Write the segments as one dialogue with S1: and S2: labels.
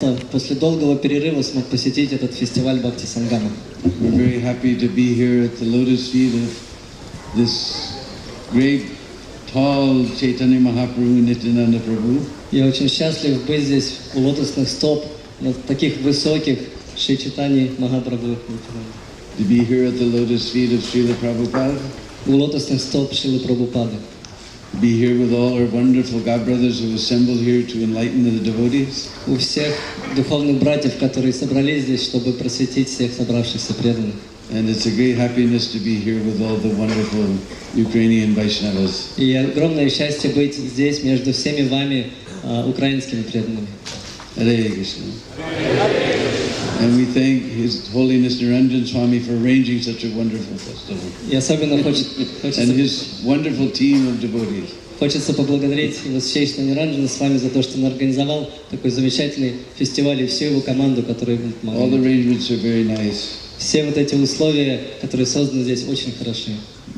S1: После долгого перерыва смог посетить этот фестиваль Бхакти Сангама.
S2: We're very happy to be here at the lotus feet of this great, tall Chaitanya Mahaprabhu, Nityananda Prabhu.
S1: Я очень счастлив быть здесь у лотосных стоп таких высоких Шри Чайтаньи Махапрабху.
S2: To be here at the lotus feet of Srila Prabhupada.
S1: У лотосных стоп Шрилы Прабхупады.
S2: To be here with all our wonderful God brothers who assembled here to enlighten the devotees.
S1: У всех духовных братьев, которые собрались здесь, чтобы просветить всех собравшихся преданных.
S2: And it's a great happiness to be here with all the wonderful Ukrainian Vaishnavas.
S1: И огромное счастье быть здесь между всеми вами, украинскими преданными.
S2: Hare Krishna. And we thank His Holiness Niranjan Swami for arranging such a wonderful festival.
S1: И особенно
S2: And his wonderful team of devotees.
S1: Хочется поблагодарить его Святейшего Ниранджана с вами за то, что он организовал такой замечательный фестиваль и всю его команду, которая ему помогла.
S2: All the arrangements are very nice.
S1: Все вот эти условия, которые созданы здесь, очень хороши.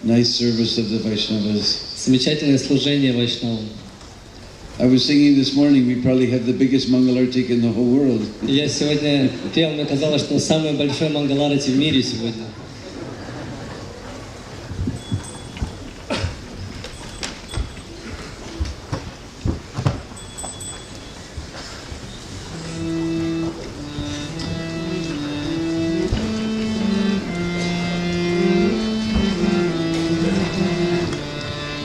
S2: Nice service of the Vaishnavas.
S1: Замечательное служение вайшнавам.
S2: I was singing this morning, we probably have the biggest Mangalartik in the whole world.
S1: Я сегодня пел, мне казалось, что самый большой Мангаларати в мире сегодня.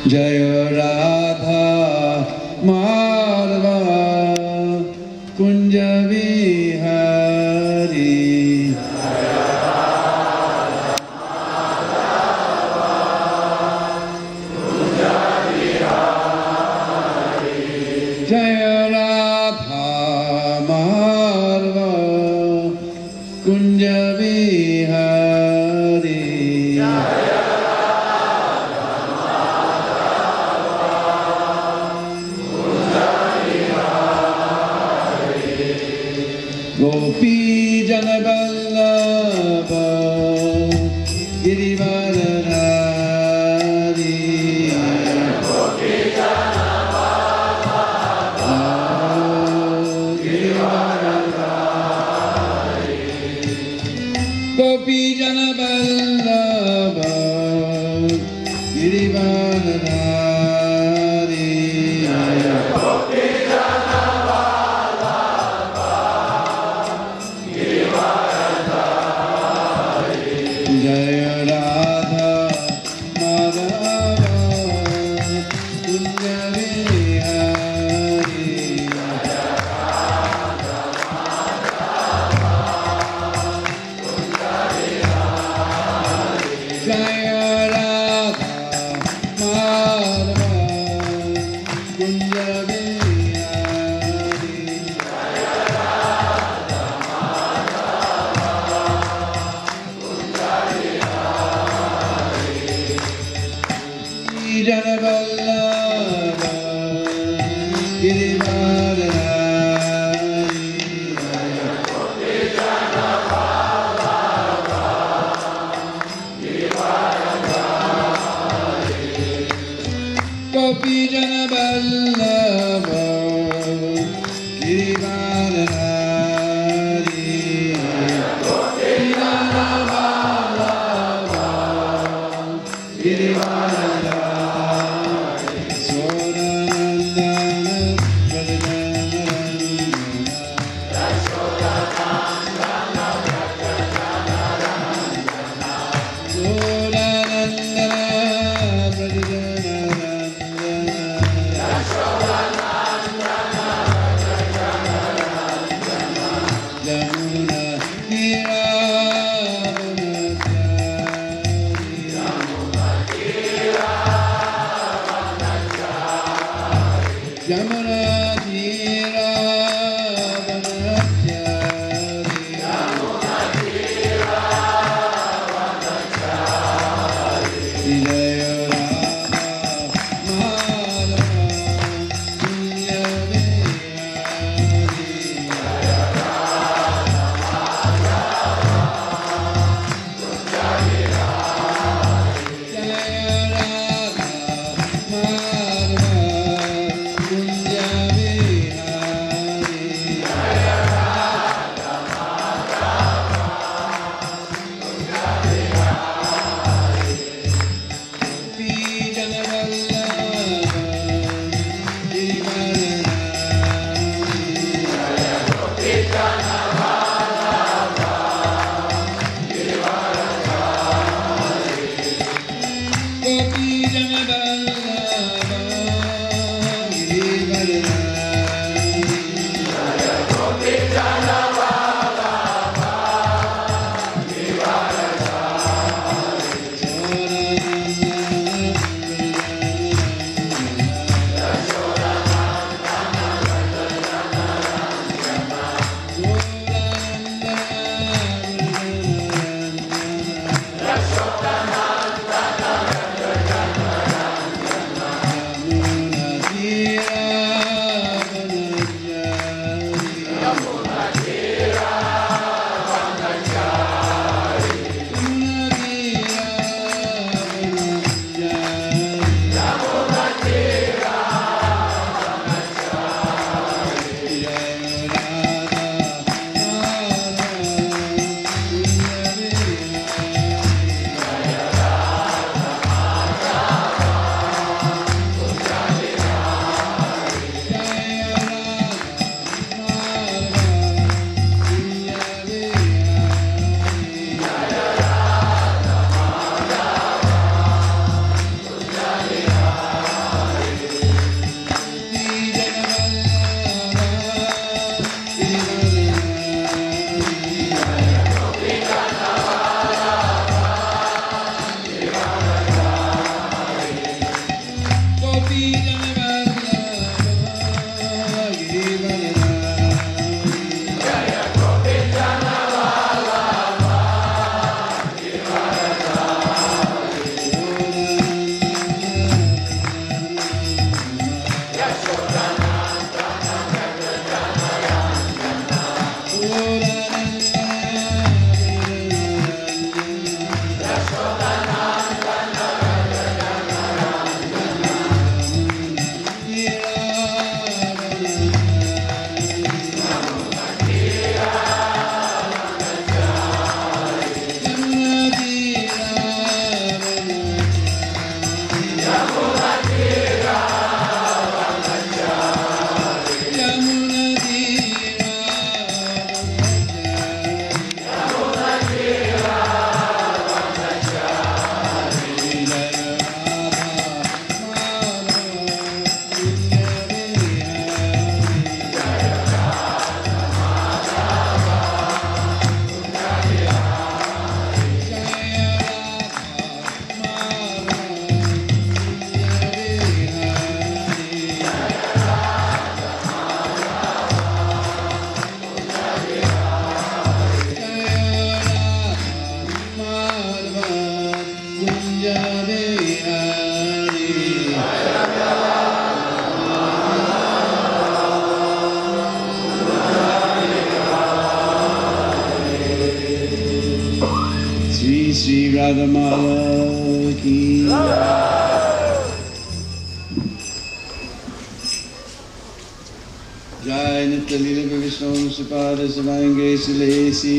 S2: Jaya Radha Madhava Kunja Vihari. Jaya Radha Madhava Kunja Vihari. Gopi Janaballabha Girivaradhari. Gopi Janaballabha Girivaradhari. Gopi Janaballabha Girivaradhari. Jaya Radha Madhava Kunja Vihari. Jaya Radha Madhava Kunja Vihari. Janaballabha Girivaradhari. Gopi Janaballabha Girivaradhari. Gopi Janaballabha Girivaradhari.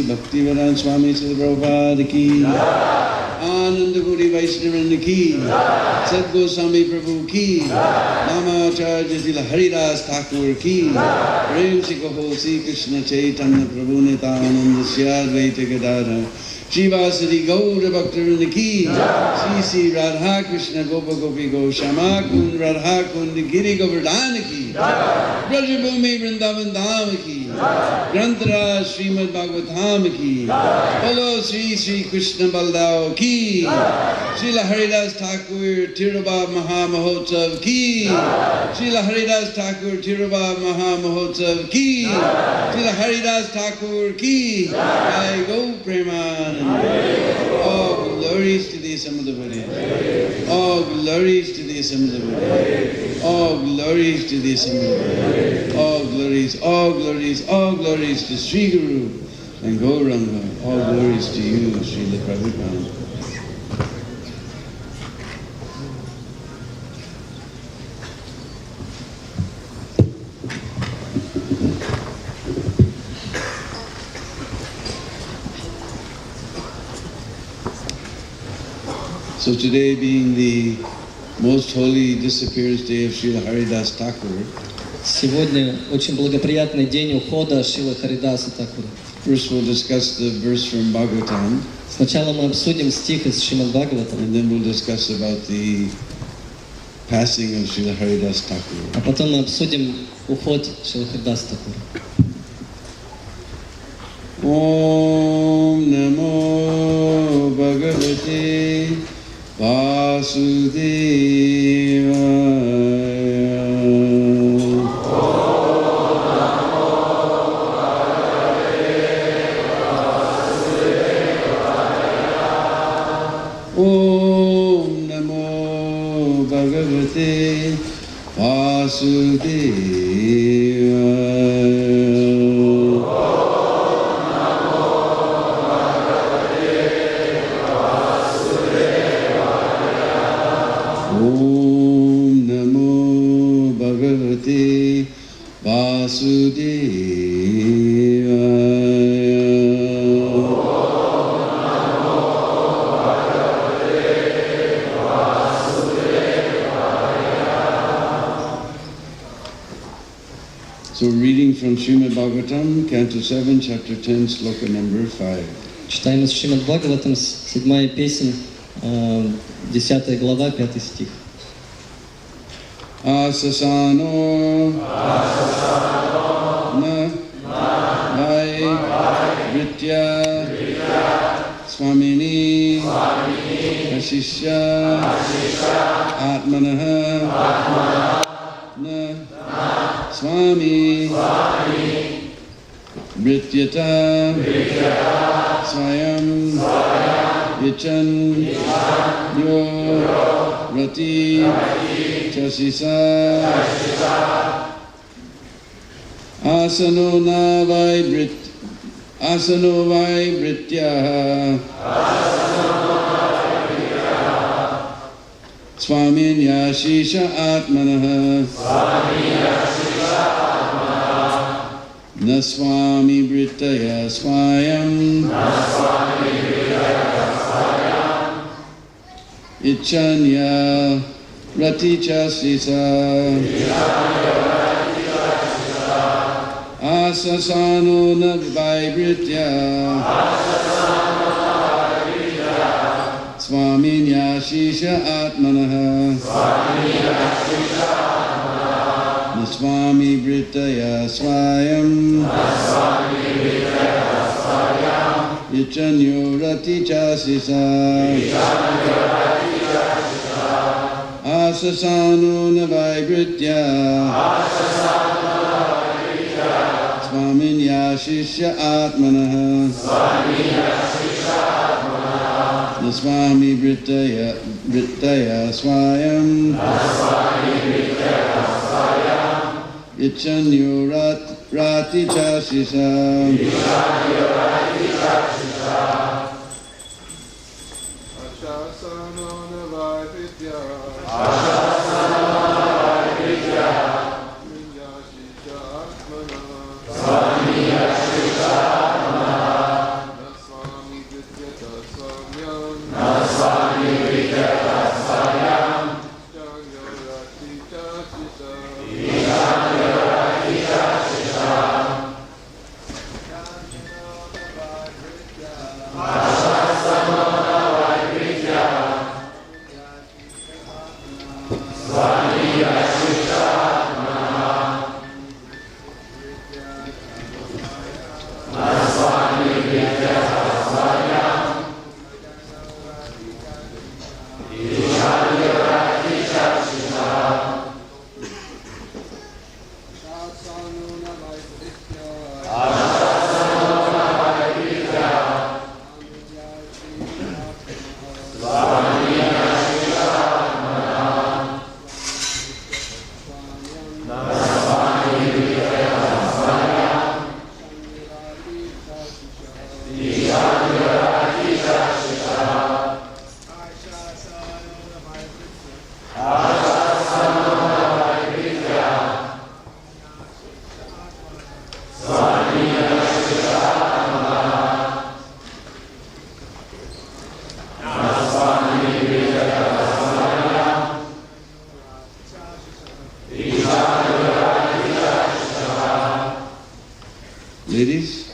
S2: Bhakti Swami Prabhupada ki, Ananda Guri Vaishnavanda ki, Sad Goswami Prabhu ki, Namacharya Tila Haridas Thakur ki, Prem Sikaho Sri Krishna Chaitanya Prabhu Nityananda Sri Advaita Gadadhar, Shivasari Gaura Bhaktivinoda ki, Sri Sri Radha Krishna Gopa Gopi Goshama Kund Radha Kund Giri Govardhana ki, Brajabhumi Vrindavan Dham ki, Granthara Srimad Bhagavatam ki, Bolo Sri Sri Krishna Baldao ki, Srila Haridas Thakur Tirubhav Maha Mahotsav ki, Srila Haridas Thakur Tirubhav Maha Mahotsav ki, Srila Haridas Thakur ki, Jai Go Preman. All glories to the Assembled Buddhas. All glories to the Assembled Buddhas. All glories to the Assembled Buddhas. All glories, all glories, all glories to Sri Guru and Gauranga. All glories to you, Srila Prabhupada. So today being the most holy disappearance day of Srila Haridas Thakur,
S1: Сегодня очень благоприятный день ухода Шрилы Харидаса Такура.
S2: First we'll discuss the verse from Bhagavatam.
S1: Сначала мы обсудим стих из Шримад Бхагаватам,
S2: And then we'll discuss about the passing of Srila Haridas Thakur.
S1: а потом мы обсудим уход Шрилы Харидаса Такура.
S2: Om Namo Bhagavate Vasudevaya. Om Namo Bhagavate Vasudevaya. Om Namo Bhagavate Vasudevaya. So reading from Srimad Bhagavatam, Canto 7, Chapter 10, Sloka number 5.
S1: Читаем из Шримад Бхагаватам, 7 песня, 10 глава, 5 стих.
S2: Asasano na vai vritya swamini ashishya atmanaha na Swami Vrityata Swayam Yichan Yo Rati Chasisa Asano Vai Vritya Swamin Yashisha Atmanaha Na Swami Vritaya Swayam Ichanya Rati Chasisa Asasano Na Vai Vritya Swamin Yashisha Atmanaha Swami Vritaya Swayam Ichanyo Rati Chasisa Asasano Navai Vritya Swamin Yashisha Atmanaha Swami Vritaya Swayam Ichanyo Rati Chasisa
S3: Asasano Navai Vritya Minyashisha Atmana Swami Vidyata Samyam Chanyo Rati Chasisa
S2: Ladies?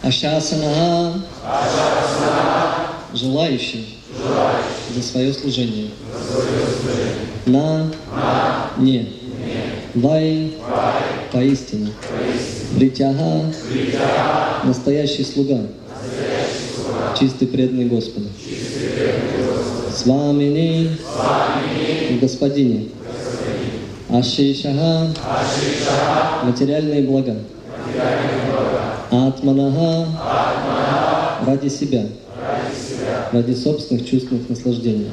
S1: Ашасана, желающий за свое служение. На, не. Вай, поистине. Притяга, настоящий слуга. Чистый преданный Господу. Свамини, в Господине. Ашишага, материальные блага. Атманага, ради себя, ради собственных чувственных наслаждений.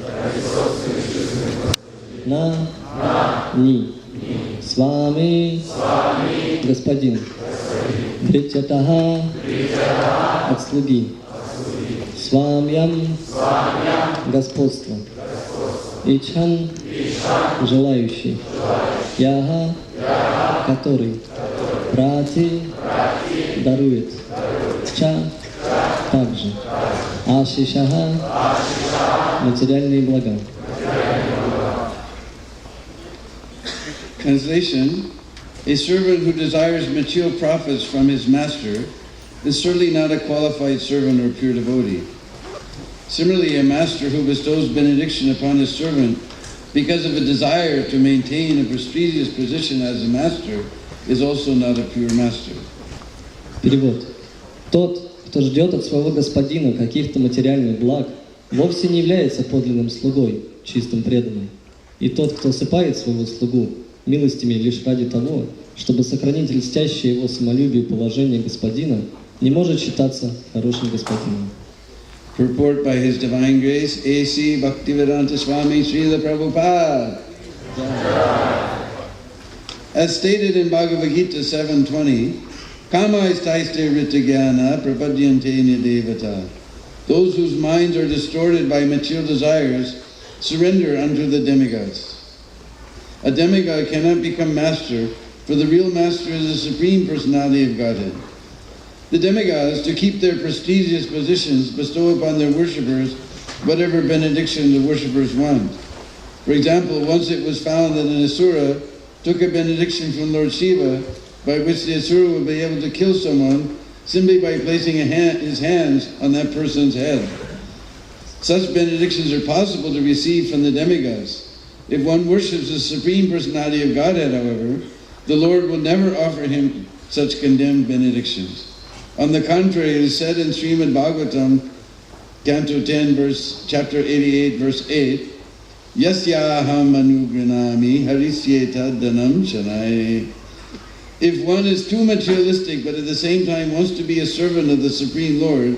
S1: На, ни, с вами, господин. Бритятага, от слуги. Свамьям, господство. Ичхан, желающий. Яга, который. Прати, дарует. Ча, также. Ашишага, материальные блага.
S2: Translation: a servant who desires material profits from his master is certainly not a qualified servant or pure devotee. Similarly, a master who bestows benediction upon his servant because of a desire to maintain a prestigious position as a master is also not a pure master.
S1: Перевод. Тот, кто ждет от своего господина каких-то материальных благ, вовсе не является подлинным слугой, чистым преданным. И тот, кто осыпает своего слугу милостями лишь ради того, чтобы сохранить льстящее его самолюбие и положение господина, не может считаться хорошим господином.
S2: Purport by His Divine Grace, A.C. Bhaktivedanta Swami Srila Prabhupada. As stated in Bhagavad Gita 7.20, Kama istaiste rita jnana prapadyante nidevata. Those whose minds are distorted by material desires surrender unto the demigods. A demigod cannot become master, for the real master is the Supreme Personality of Godhead. The demigods, to keep their prestigious positions, bestow upon their worshippers whatever benediction the worshippers want. For example, once it was found that an asura took a benediction from Lord Shiva, by which the asura would be able to kill someone simply by placing his hands on that person's head. Such benedictions are possible to receive from the demigods. If one worships the Supreme Personality of Godhead, however, the Lord will never offer him such condemned benedictions. On the contrary, it is said in Srimad Bhagavatam, Canto 10, chapter 88, verse 8, Yasyaham anugranami harisyeta dhanam shanai. If one is too materialistic but at the same time wants to be a servant of the Supreme Lord,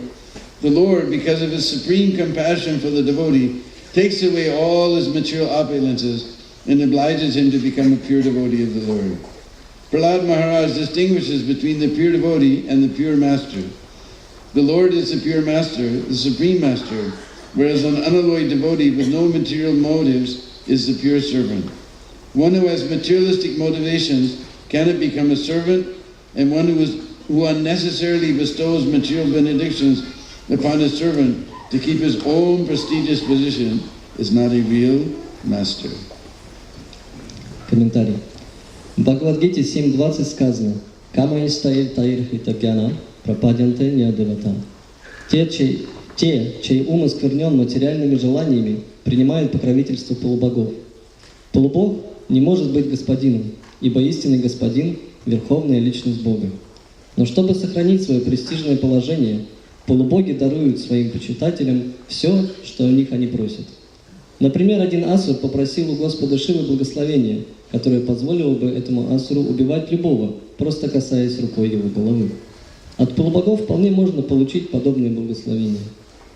S2: the Lord, because of His supreme compassion for the devotee, takes away all his material opulences and obliges him to become a pure devotee of the Lord. Prahlad Maharaj distinguishes between the pure devotee and the pure master. The Lord is the pure master, the supreme master, whereas an unalloyed devotee with no material motives is the pure servant. One who has materialistic motivations cannot become a servant, and one who unnecessarily bestows material benedictions upon a servant to keep his own prestigious position is not a real master.
S1: Комментарий. В Бхагавад-гите 7.20 сказано: «Кама истаир таир хитагьяна пропадянте неадевата». Те, чей ум осквернен материальными желаниями, принимают покровительство полубогов. Полубог не может быть господином, ибо истинный господин – верховная личность Бога. Но чтобы сохранить свое престижное положение, полубоги даруют своим почитателям все, что у них они просят. Например, один асур попросил у Господа Шивы благословения, которое позволило бы этому асуру убивать любого, просто касаясь рукой его головы. От полубогов вполне можно получить подобные благословения.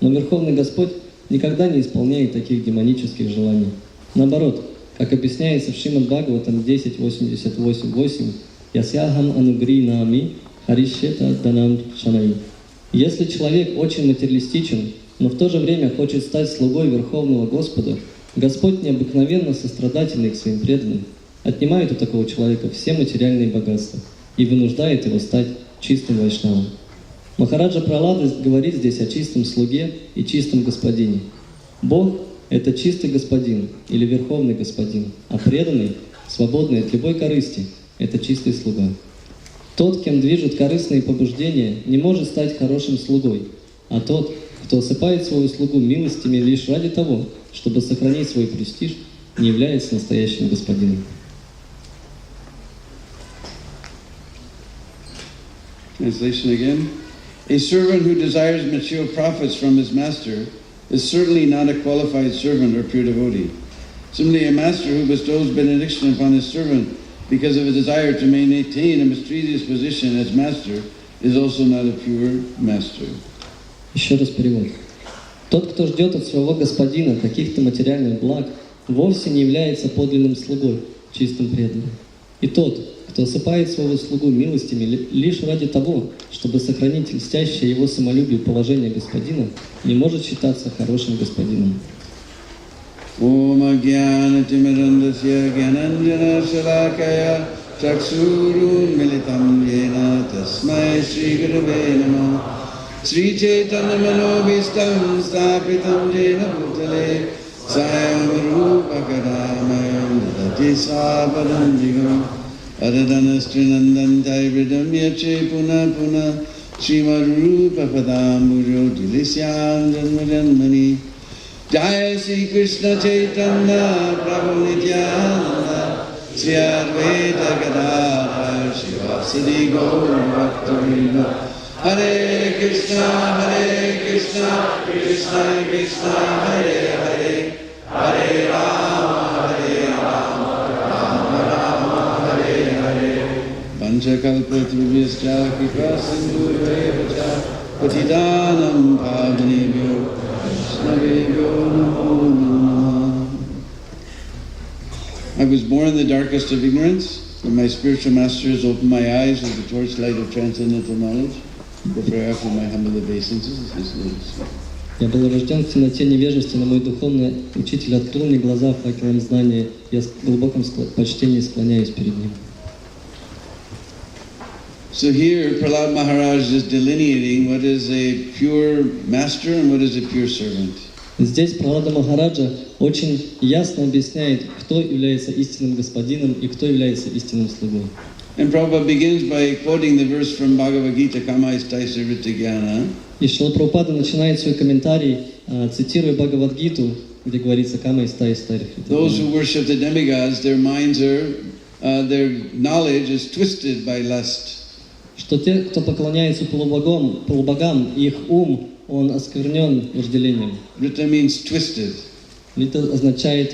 S1: Но Верховный Господь никогда не исполняет таких демонических желаний. Наоборот, как объясняется в Шримад Бхагаватам 10.88.8, «Ясяхам анугри нами харишета данам шанай». Если человек очень материалистичен, но в то же время хочет стать слугой Верховного Господа, Господь необыкновенно сострадательный к своим преданным, отнимает у такого человека все материальные богатства и вынуждает его стать чистым вайшнавом. Махараджа Пралада говорит здесь о чистом слуге и чистом господине. Бог — это чистый господин или верховный господин, а преданный, свободный от любой корысти — это чистый слуга. Тот, кем движут корыстные побуждения, не может стать хорошим слугой, а тот, кто осыпает свою слугу милостями лишь ради того, чтобы сохранить свой престиж, не является настоящим господином.
S2: Translation again. A servant who desires material profits from his master is certainly not a qualified servant or pure devotee. Similarly, a master who bestows benediction upon his servant because of a desire to maintain a mysterious position as master is also not a pure master.
S1: Еще раз перевод. Тот, кто ждет от своего господина каких-то материальных благ, вовсе не является подлинным слугой, чистым преданным. И тот, кто осыпает своего слугу милостями лишь ради того, чтобы сохранить льстящее его самолюбие положение господина, не может считаться хорошим господином.
S2: Om Agyan Timirandasya Gyananjana Shalakaya Chaksurun Militam Yena Tasmai Sri Gurave Namah Sri Chaitanya Manobhistam Stapitam Jena Bhutale Sayam Rupa Kadamayam Dadati Sapadam Jigam Adadanastrinan Taibridam Yache Puna Puna Srimad Rupa Padamuryo Dilisyam Janmajanmani Jai Sri Krishna Chaitanya Prabhu Nityananda Sri Advaita Gadadhar Shivasadi Gaur Bhakta Hare Krishna Krishna Krishna Hare Hare Hare Rama Rama Rama Hare Hare Panchakalpatrubhyascha Kripa Sindhureva Patidanam Pavanebhyo I was born in the darkest of ignorance, but my spiritual master has opened my eyes with the torchlight of transcendental knowledge. Before after my humble obeisances, this is.
S1: Я был рожден в темноте невежности, но мой духовный учитель открыл мне глаза факелом знания. Я с глубоком почтении склоняюсь перед ним.
S2: So here, Prahlad Maharaj is delineating what is a pure master and what is a pure servant.
S1: Здесь Пралада Махараджа очень ясно объясняет, кто является истинным господином и кто является истинным слугой.
S2: And Prabhupada begins by quoting the verse from Bhagavad Gita, Kama istaisa vritta.
S1: И Шрила Прабхупада начинает свой комментарий, цитируя Бхагавад-гиту, где говорится «Кама истаиста рихрита».
S2: Those who worship the demigods, their minds are, their knowledge is twisted by lust.
S1: Что те, кто поклоняется полубогам, их ум, он осквернен вожделением.
S2: Vritta means twisted.
S1: Врита означает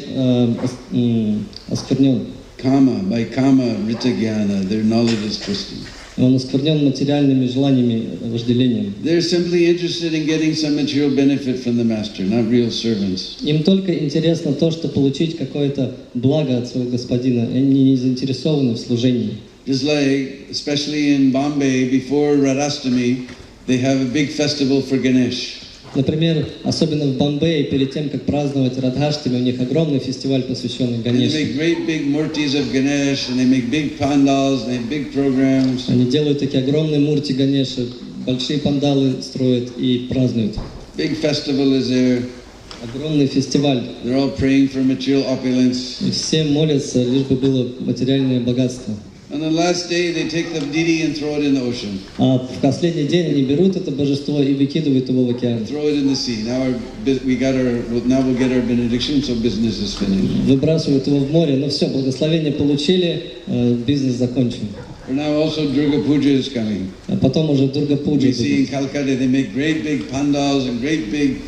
S1: осквернен.
S2: Kama, by kama, vritta jnana, their knowledge is twisted.
S1: Он осквернен материальными желаниями, вожделением.
S2: They're simply interested in getting some material benefit from the master, not real servants.
S1: Им только интересно то, что получить какое-то благо от своего господина. Они не заинтересованы в служении.
S2: Just like, especially in Bombay, before Radhastami, they have a big festival for Ganesh.
S1: Например, особенно в Бомбее, перед тем, как праздновать Радхаштами, у них огромный фестиваль, посвященный Ганеше.
S2: They make great big murtis of Ganesh, and they make big pandals, and they have big programs.
S1: Они делают такие огромные мурти Ганеши, большие пандалы строят и празднуют.
S2: Big festival is there.
S1: Огромный фестиваль.
S2: They're all praying for material opulence.
S1: И все молятся, лишь бы было материальное богатство.
S2: On the last day, they take the deity and throw it in the ocean.
S1: А в последний день они берут это божество и выкидывают его в океан.
S2: Throw it in the sea. Now we'll get our benediction, so business is finished.
S1: Выбрасывают его в море, но все, благословение получили, бизнес закончен.
S2: For now also Durga Puja is coming.
S1: А потом уже Дурга Пуджа
S2: We see in Calcutta they make great big pandals and great big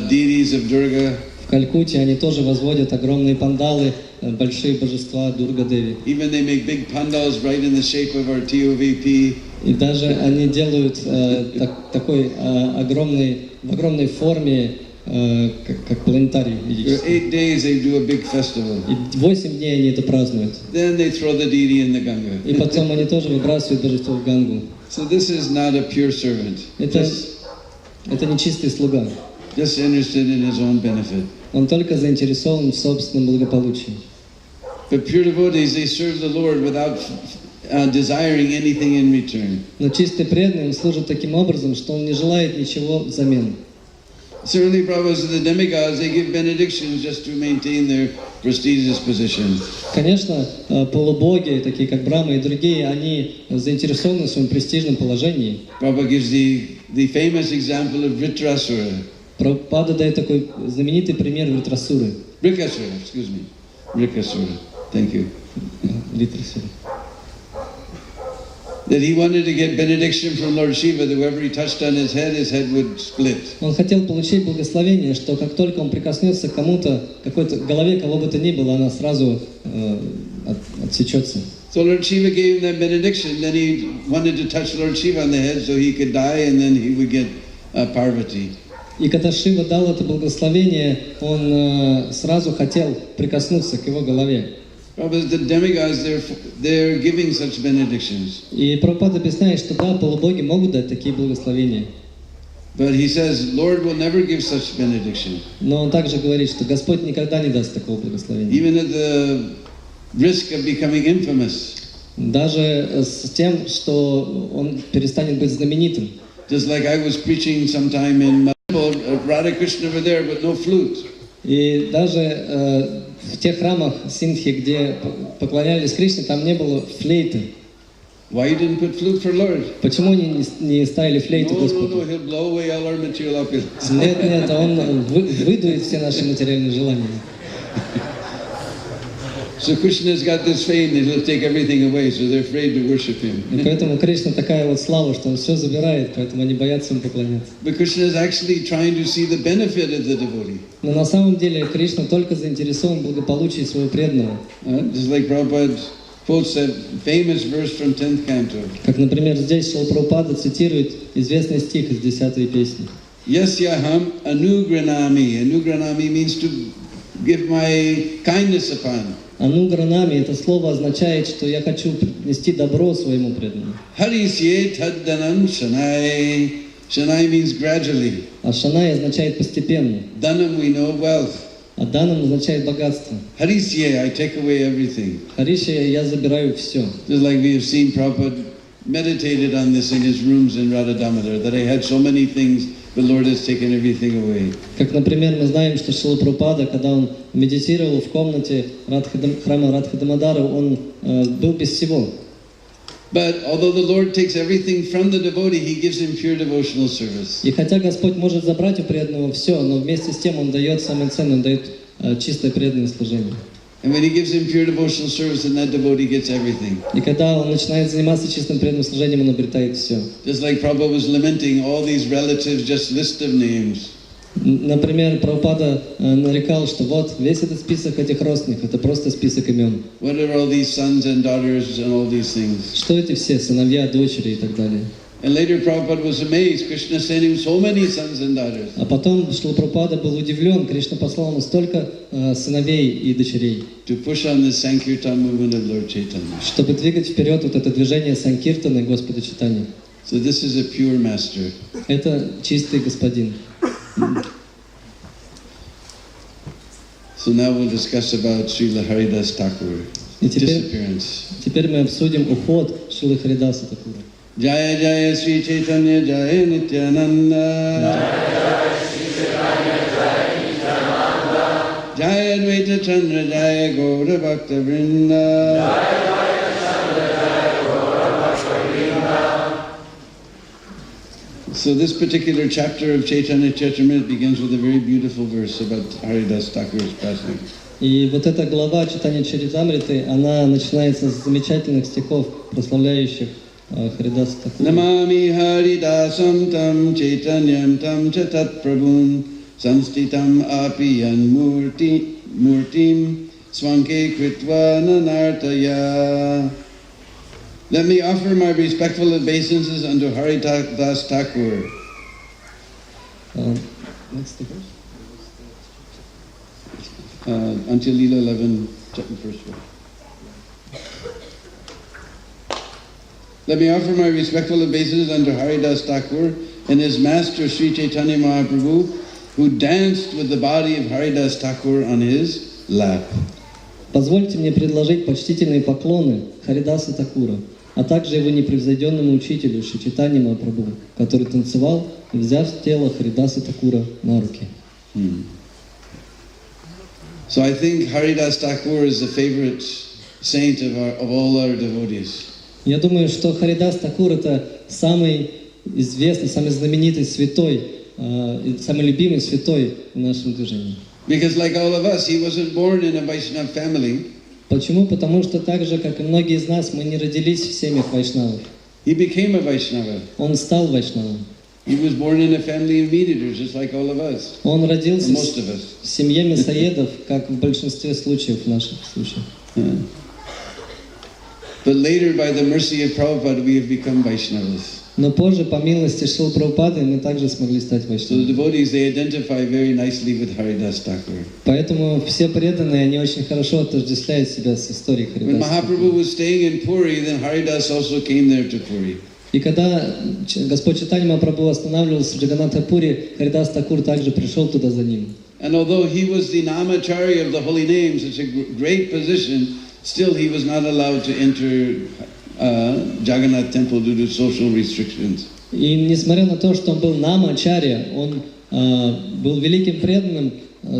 S2: deities of Durga.
S1: В Калькутте они тоже возводят огромные пандалы большие божества Дурга Деви.
S2: Even they make big pandals right in the shape of our TOVP.
S1: И даже они делают такой в огромной форме, как планетарий
S2: For
S1: ведический.
S2: 8 days they do a big festival.
S1: И 8 дней они это празднуют.
S2: Then they throw the deity in the Ganga.
S1: И потом они тоже выбрасывают божество в Гангу.
S2: So this is not a pure servant.
S1: Это не чистый слуга.
S2: Just interested in his own benefit.
S1: Он только заинтересован в собственном благополучии.
S2: But pure devotees, they serve the Lord without desiring anything in return.
S1: Но чистый преданный, он служит таким образом, что он не желает ничего взамен.
S2: Certainly, Prabhupada, the demigods, they give benedictions just to maintain their prestigious position.
S1: Конечно, полубоги, такие как Брахма и другие, они заинтересованы в своем престижном положении.
S2: Prabhupada gives the famous example of Vritrasura.
S1: Прабхупада дает такой знаменитый пример Вритрасуры.
S2: Vrikasura, excuse me. Vrikasura. Thank you.
S1: Вритрасуры.
S2: That he wanted to get benediction from Lord Shiva, that whoever he touched on his head would split.
S1: Он хотел получить благословение, что как только он прикоснется к кому-то, какой-то голове, кого бы то ни было, она сразу отсечется.
S2: So Lord Shiva gave him that benediction. Then he wanted to touch Lord Shiva on the head so he could die, and then he would get Parvati.
S1: И когда Шива дал это благословение, он сразу хотел прикоснуться к его голове.
S2: The demigods, they're giving such benedictions.
S1: И Прабхупада объясняет, что да, полубоги могут дать такие благословения.
S2: But he says, Lord will never give such benediction.
S1: Но он также говорит, что Господь никогда не даст такого благословения.
S2: Even at the risk of becoming infamous.
S1: Даже с тем, что он перестанет быть знаменитым.
S2: Just like I was preaching sometime in my temple, Radha Krishna were there, but no flute.
S1: И даже в тех храмах Синдхи, где поклонялись Кришне, там не было флейты.
S2: Why you didn't put flute for Lord?
S1: Почему они не ставили флейту Господу?
S2: No, he'll blow away all our material opulence.
S1: Нет, он выдует все наши материальные желания.
S2: So Krishna's got this fame that he'll take everything away, so they're afraid to worship him.
S1: И поэтому Кришна такая вот слава, что он все забирает, поэтому они боятся ему поклоняться.
S2: But Krishna is actually trying to see the benefit of the devotee.
S1: Но на самом деле Кришна только заинтересован в благополучии своего преданного.
S2: Just like Prabhupada quotes that famous verse from 10th canto.
S1: Как, например, здесь Шрила Прабхупада цитирует известный стих из 10-й песни.
S2: Yasyaham anugranami. Anugranami means to give my kindness upon.
S1: Анугранами, это слово означает, что я хочу принести добро своему преданному.
S2: Harisye taddanam shanai. Shanai means gradually.
S1: А шанай означает постепенно.
S2: Dhanam we know wealth.
S1: А данам означает богатство.
S2: Harisye, I take away everything.
S1: Хариши, я забираю все.
S2: Just like we have seen Prabhupada meditated on this in his rooms in Radha Damodar, that I had so many things, the Lord has taken everything away.
S1: Как, например, мы знаем, что Шрила Прабхупада, когда он медитировал в комнате храма Радха Дамодара, он был без всего.
S2: But although the Lord takes everything from the devotee, He gives him pure devotional service.
S1: И хотя Господь может забрать у преданного все, но вместе с тем Он дает самое ценное, Он дает чистое преданное служение.
S2: And when He gives him pure devotional service, then that devotee gets everything.
S1: И когда он начинает заниматься чистым преданным служением, он обретает все.
S2: Just like Prabhupada was lamenting all these relatives, just list of names.
S1: Например, Прабхупада нарекал, что вот весь этот список этих родственников, это просто список имен.
S2: What are all these sons and daughters and all these things?
S1: Что эти все сыновья, дочери и так далее.
S2: And later Prabhupada was amazed. Krishna sent him so many sons and daughters.
S1: А потом Шрила Прабхупада был удивлен, Кришна послал ему столько сыновей и дочерей,
S2: To push on the Sankirtan movement of Lord Chaitanya.
S1: чтобы двигать вперед вот это движение Санкиртаны Господа Чайтаньи.
S2: So this is a pure master.
S1: Это чистый господин.
S2: So now we'll discuss about Srila Haridas Thakur,
S1: И
S2: disappearance.
S1: теперь мы обсудим уход Шрилы Харидаса Такура.
S2: Jaya Jaya Sri Chaitanya Jaya Nityananda. Jaya Advaita Chandra Jaya Gaura Bhakta Vrinda. So this particular chapter of Chaitanya Charitamrita begins with a very beautiful verse about Haridas Thakur's passing.
S1: И вот эта глава Чайтанья Чаритамриты, она начинается с замечательных стихов, прославляющих Харидаса Такура.
S2: Namami Haridasam tam Chaitanyam tam chatat prabhun samstitam apiyan murtim Swanke Kritva Nanartaya. Let me offer my respectful obeisances unto Haridas Thakur.
S1: Next verse.
S2: Until Leela 11, first verse. Let me offer my respectful obeisances unto Haridas Thakur and his master Sri Chaitanya Mahaprabhu, who danced with the body of Haridas Thakur on his lap.
S1: Позвольте мне предложить почтительные поклоны Харидаса Такура, а также его непревзойденному учителю Шри Чайтанья Махапрабху, который танцевал, взяв тело Харидаса Такура на руки.
S2: So I think Haridas Thakur is the favorite saint of all our devotees.
S1: Я думаю, что Харидас Такур это самый известный, самый знаменитый святой, самый любимый святой в нашем движении.
S2: Because like all of us, he wasn't born in a Vaishnava family.
S1: Почему? Потому что так же, как и многие из нас, мы не родились в семьях вайшнавов.
S2: He became a Vaishnava.
S1: Он стал вайшнавом.
S2: He was born in a family of meat eaters, just like all of us.
S1: Он родился
S2: Most of us.
S1: в семье мясоедов, как в большинстве случаев наших случаев.
S2: But later, by the mercy of Prabhupada, we have become Vaishnavas.
S1: Но позже, по милости Шрилы Прабхупады, мы также смогли стать
S2: So the
S1: вайшнавами.
S2: devotees, they identify very nicely with Haridas Thakur.
S1: Поэтому все преданные, они очень хорошо отождествляют себя с историей
S2: When
S1: Харидаса.
S2: Mahaprabhu was staying in Puri, then Haridas also came there to Puri.
S1: И когда Господь Чайтанья Махапрабху останавливался в Джаганнатхапуре, Харидас Такур также пришел туда за ним.
S2: And although he was the Namacharya of the holy names, it's a great position, still he was not allowed to enter Jagannath temple due to social restrictions.
S1: И несмотря на то, что он был намачарья, он был великим преданным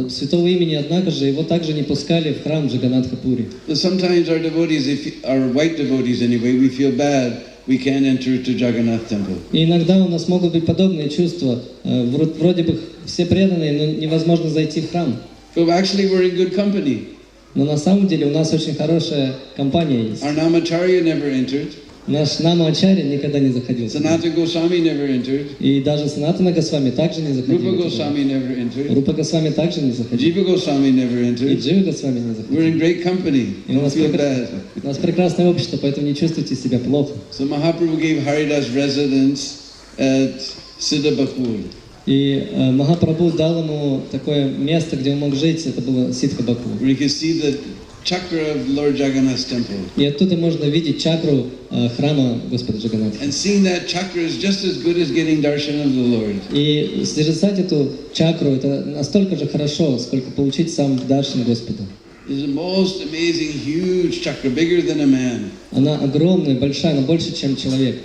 S1: Святого Имени, однако же его также не пускали в храм Джаганнатхапури.
S2: Sometimes our devotees, our white devotees anyway, we feel bad, we can't enter to Jagannath temple.
S1: И иногда у нас могут быть подобные чувства. Вроде бы все преданные, но невозможно зайти в храм.
S2: But actually we're in good company.
S1: Но на самом деле у нас очень хорошая компания есть.
S2: Our Namacharya never entered.
S1: Наш Намачарья никогда не заходил.
S2: Sanatana Goswami never entered.
S1: И даже Санатана Госвами также не заходил.
S2: Rupa Goswami never entered.
S1: Рупа Госвами также не заходил.
S2: Jiva Goswami never
S1: И
S2: entered.
S1: Джива Госвами не
S2: We're in
S1: заходил.
S2: great company.
S1: И у
S2: Don't
S1: нас,
S2: feel bad.
S1: у нас прекрасное общество, поэтому не чувствуйте себя плохо.
S2: So Mahaprabhu gave Haridas residence at Siddhabakul.
S1: И Махапрабху дал ему такое место, где он мог жить, это было Сиддхабаку.
S2: Where you can see the chakra of Lord Jagannath's temple.
S1: И оттуда можно видеть чакру храма Господа Джаганнатха.
S2: And seeing that chakra is just as good as getting darshan of the Lord.
S1: И созерцать эту чакру, это настолько же хорошо, сколько получить сам даршан Господа.
S2: It's the most amazing, huge chakra, bigger than a man.
S1: Она огромная, большая, она больше, чем человек.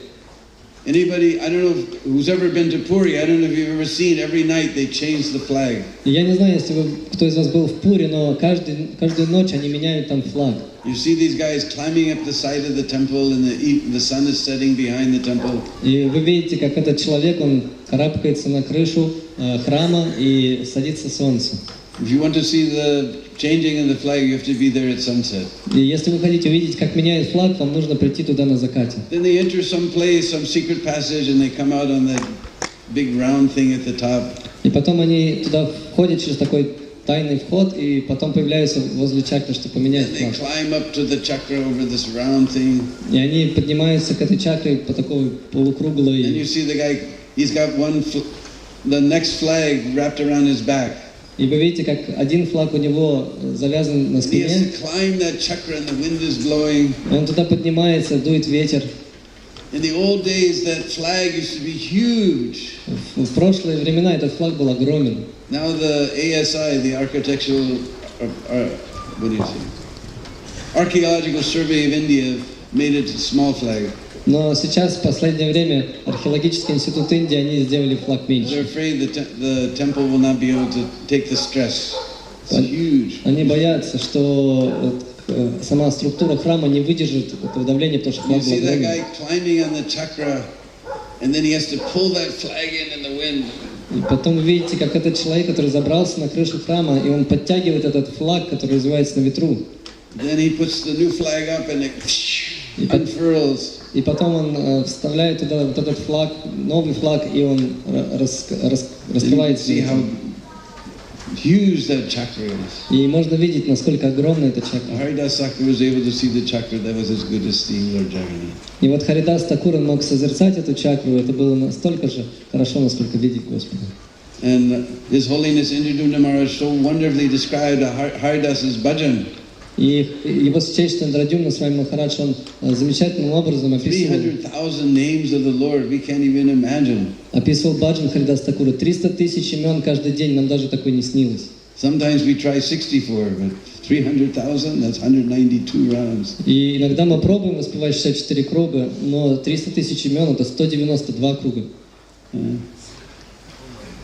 S2: Anybody, I don't know who's ever been to Puri, I don't know if you've ever seen, every night they change the flag.
S1: И я не знаю, если кто из вас был в Пуре, но каждую ночь они меняют там флаг.
S2: You see these guys climbing up the side of the temple and the sun is setting behind the temple.
S1: И вы видите, как этот человек, он карабкается на крышу храма и садится солнце.
S2: If you want to see the changing of the flag, you have to be there at sunset.
S1: И если вы хотите увидеть, как меняют флаг, вам нужно прийти туда на закате.
S2: Then they enter some place, some secret passage, and they come out on the big round thing at the top.
S1: И потом они туда входят через такой тайный вход, и потом появляются возле чакры, чтобы поменять
S2: And they
S1: флаг.
S2: climb up to the chakra over this round thing.
S1: И они поднимаются к этой чакре по такой
S2: And
S1: полукруглой.
S2: you see the guy, he's got the next flag wrapped around his back.
S1: И вы видите, как один флаг у него завязан на
S2: He has
S1: спине.
S2: to climb that chakra and the wind is blowing.
S1: Он туда поднимается, дует ветер.
S2: In the old days, that flag used to be huge.
S1: В прошлые времена этот флаг был огромен.
S2: Now the ASI, the Architectural, what do you say? Archaeological Survey of India made it a small flag.
S1: Но сейчас, в последнее время, археологический институт Индии, они сделали флаг
S2: They're
S1: меньше.
S2: afraid the temple will not be able to take the stress. It's huge.
S1: Они боятся, что сама структура храма не выдержит этого давления, потому что
S2: You
S1: флаг был
S2: see that
S1: огромен.
S2: guy climbing on the chakra, and then he has to pull that flag in the wind.
S1: И потом вы видите, как этот человек, который забрался на крышу храма, и он подтягивает этот флаг, который развивается на ветру.
S2: Then he puts the new flag up and it unfurls.
S1: И потом он вставляет туда вот этот флаг, новый флаг, и он раскрывается.
S2: See how huge that chakra is.
S1: И можно видеть, насколько огромна эта чакра.
S2: Haridas Thakur was able to see the chakra that was as good as seeing Lord Jagannath.
S1: И вот Харидас Такур мог созерцать эту чакру, это было настолько же хорошо, насколько видеть Господа.
S2: And His Holiness Indradumna Maharaj so wonderfully described Haridas's bhajan.
S1: И его святейшество Индрадюмна с вами Махарадж, он замечательным образом описывал
S2: 300,000 names of the Lord, we can't even imagine.
S1: Описывал баджан Харидас Такура. 300 тысяч имен каждый день, нам даже такое не снилось.
S2: Sometimes we try 64, but 300,000, that's 192 rounds.
S1: И иногда мы пробуем воспевать 64 круга, но 300 тысяч имен это 192 круга.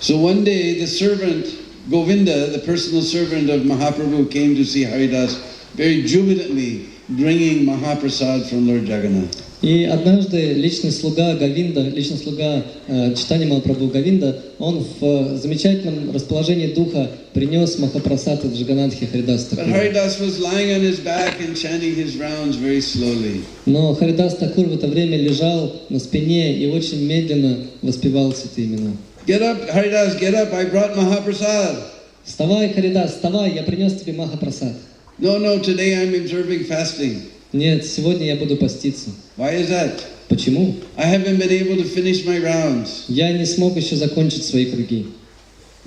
S2: So one day the servant, Govinda, the personal servant of Mahaprabhu, came to see Haridas very jubilantly, bringing Mahaprasad from Lord Jagannath.
S1: И однажды личный слуга Говинда, личный слуга Чайтаньи Махапрабху Говинда, он в замечательном расположении духа принес Махапрасад от Джаганнатхи Харидас
S2: But
S1: Такура.
S2: Haridas was lying on his back and chanting his rounds very slowly.
S1: Но Харидас Такур в это время лежал на спине и очень медленно воспевал святые имена.
S2: Get up, Haridas, get up, I brought Mahaprasad.
S1: Вставай, Харидас, вставай, я принес тебе Махапрасад.
S2: No, today I'm observing fasting.
S1: Нет, сегодня я буду поститься.
S2: Why is that?
S1: Почему?
S2: I haven't been able to finish my rounds.
S1: Я не смог еще закончить свои круги.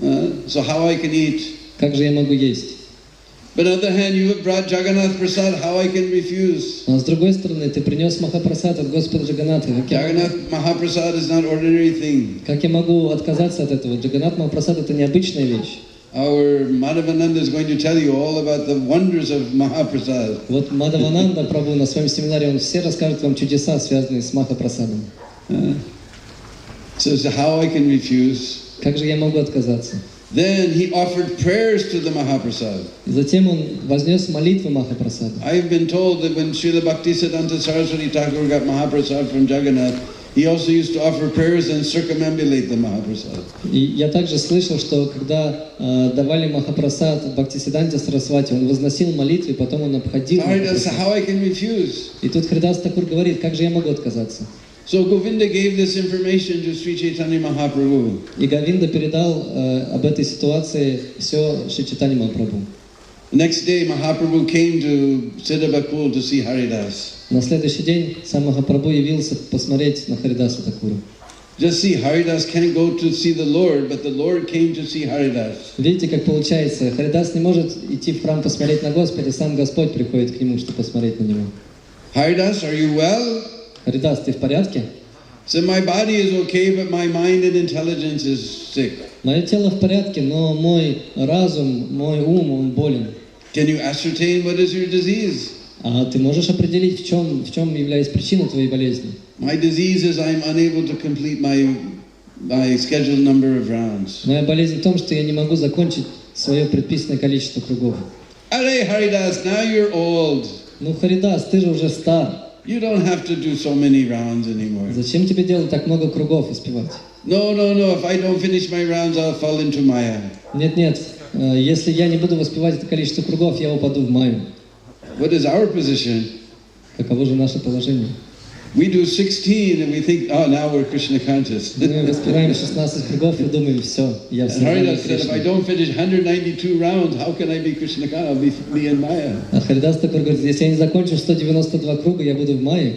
S2: So how I can eat?
S1: Как же я могу есть?
S2: But on the other hand, you have brought Jagannath Prasad, how I can refuse?
S1: А с другой стороны, ты принес Махапрасад от Господа Джаганнатха.
S2: Jagannath Mahaprasad is not ordinary thing.
S1: Как я могу отказаться от этого? Джаганнат Махапрасад это необычная вещь.
S2: Our Madhavananda is going to tell you all about the wonders of Mahaprasad.
S1: Вот Мадхавананда Прабху на своем семинаре, он все расскажет вам чудеса, связанные с Махапрасадом.
S2: So how I can refuse?
S1: Как же я могу отказаться?
S2: Then he offered prayers to the Mahaprasad.
S1: И затем он вознес молитвы Махапрасаду.
S2: I've been told that when Srila Bhaktisiddhanta Saraswati Thakur got Mahaprasad from Jagannath, he also used to offer prayers and circumambulate the Mahaprasad.
S1: И я также слышал, что когда давали Махапрасад Бхактисидданте Сарасвати, он возносил молитвы, потом он обходил.
S2: How I can refuse?
S1: И тут Харидас Такур говорит, как же я могу отказаться?
S2: So Govinda gave this information to Sri Chaitanya Mahaprabhu.
S1: И Говинда передал об этой ситуации все Шри Чайтанье Махапрабху.
S2: Next day, Mahaprabhu came to Siddhabakul to see Haridas.
S1: На следующий день сам Махапрабху явился посмотреть на Харидаса Такура.
S2: Just see, Haridas can't go to see the Lord, but the Lord came to see Haridas.
S1: Видите, как получается? Харидас не может идти в храм посмотреть на Господа, сам Господь приходит к нему, чтобы посмотреть на него.
S2: Haridas, are you well?
S1: Харидас, ты в порядке?
S2: So my body is okay, but my mind and intelligence is sick.
S1: Мое тело в порядке, но мой разум, мой ум, он болен.
S2: Can you ascertain what is your disease?
S1: А ты можешь определить, в чем является причина твоей болезни?
S2: My disease is I'm unable to complete my scheduled number of rounds.
S1: Моя болезнь в том, что я не могу закончить свое предписанное количество кругов.
S2: Arey Haridas, now you're old.
S1: Ну, Харидас, ты же уже стар.
S2: You don't have to do so many rounds anymore.
S1: Зачем тебе делать так много кругов, успевать?
S2: No. If I don't finish my rounds, I'll fall into Maya.
S1: Нет. Если я не буду воспевать это количество кругов, я упаду в майю.
S2: What is our position?
S1: Каково же наше положение?
S2: We do 16 and we think, oh, now we're Krishna conscious.
S1: Мы воспеваем 16 кругов и думаем, все, я в сознании
S2: Haridas said, if I
S1: Кришны.
S2: don't finish 192 rounds, how can I be Krishna conscious? I'll be in Maya.
S1: А Харидас такой говорит, если я не закончу 192 круга, я буду в майе.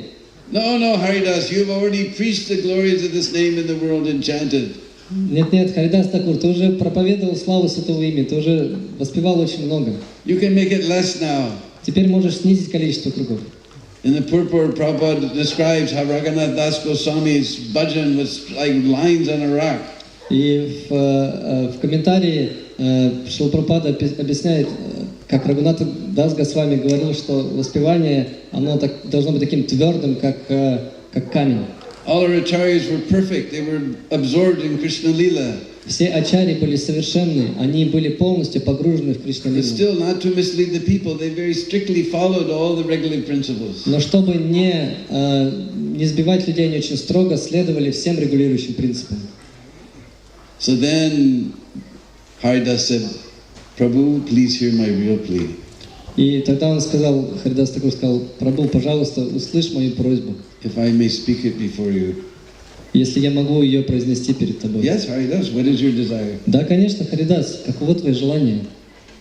S2: No, Haridas, you've already preached the glories of this name in the world and chanted.
S1: Нет, Харидас Такур, ты уже проповедовал славу Святого Имени, ты уже воспевал очень много.
S2: You can make it less now.
S1: Теперь можешь снизить количество кругов.
S2: In the purport, Prabhupada describes how Raghunath Das Goswami's bhajan was like lines on a rock.
S1: И в комментарии Шрила Прабхупада объясняет, как Рагунат Дас Госвами говорил, что воспевание, оно так, должно быть таким твердым, как камень.
S2: All our acharyas were perfect. They were absorbed in Krishna Lila.
S1: Все ачари были совершенны, они были полностью погружены в Кришна
S2: But
S1: Лилу.
S2: still, not to mislead the people, they very strictly followed all the regulative principles.
S1: Но чтобы не сбивать людей, они очень строго следовали всем регулирующим принципам.
S2: So then Haridas said, Prabhu, please hear my real plea.
S1: И тогда он сказал, Харидас такой сказал, Прабху, пожалуйста, услышь мою просьбу.
S2: If I may speak it before you.
S1: Если я могу ее произнести перед тобой.
S2: Yes, Haridas, what is your desire?
S1: Да, конечно, Харидас, каково твое желание?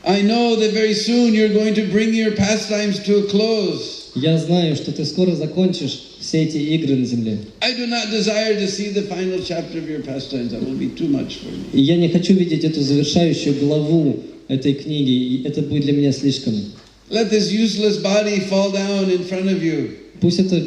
S2: I know that very soon you're going to bring your pastimes to a close.
S1: Я знаю, что ты скоро закончишь все эти игры на земле.
S2: I do not desire to see the final chapter of your pastimes. That will be too much for me.
S1: И я не хочу видеть эту завершающую главу этой книги, и это будет для меня слишком.
S2: Let this useless body fall down in front of you.
S1: Пусть это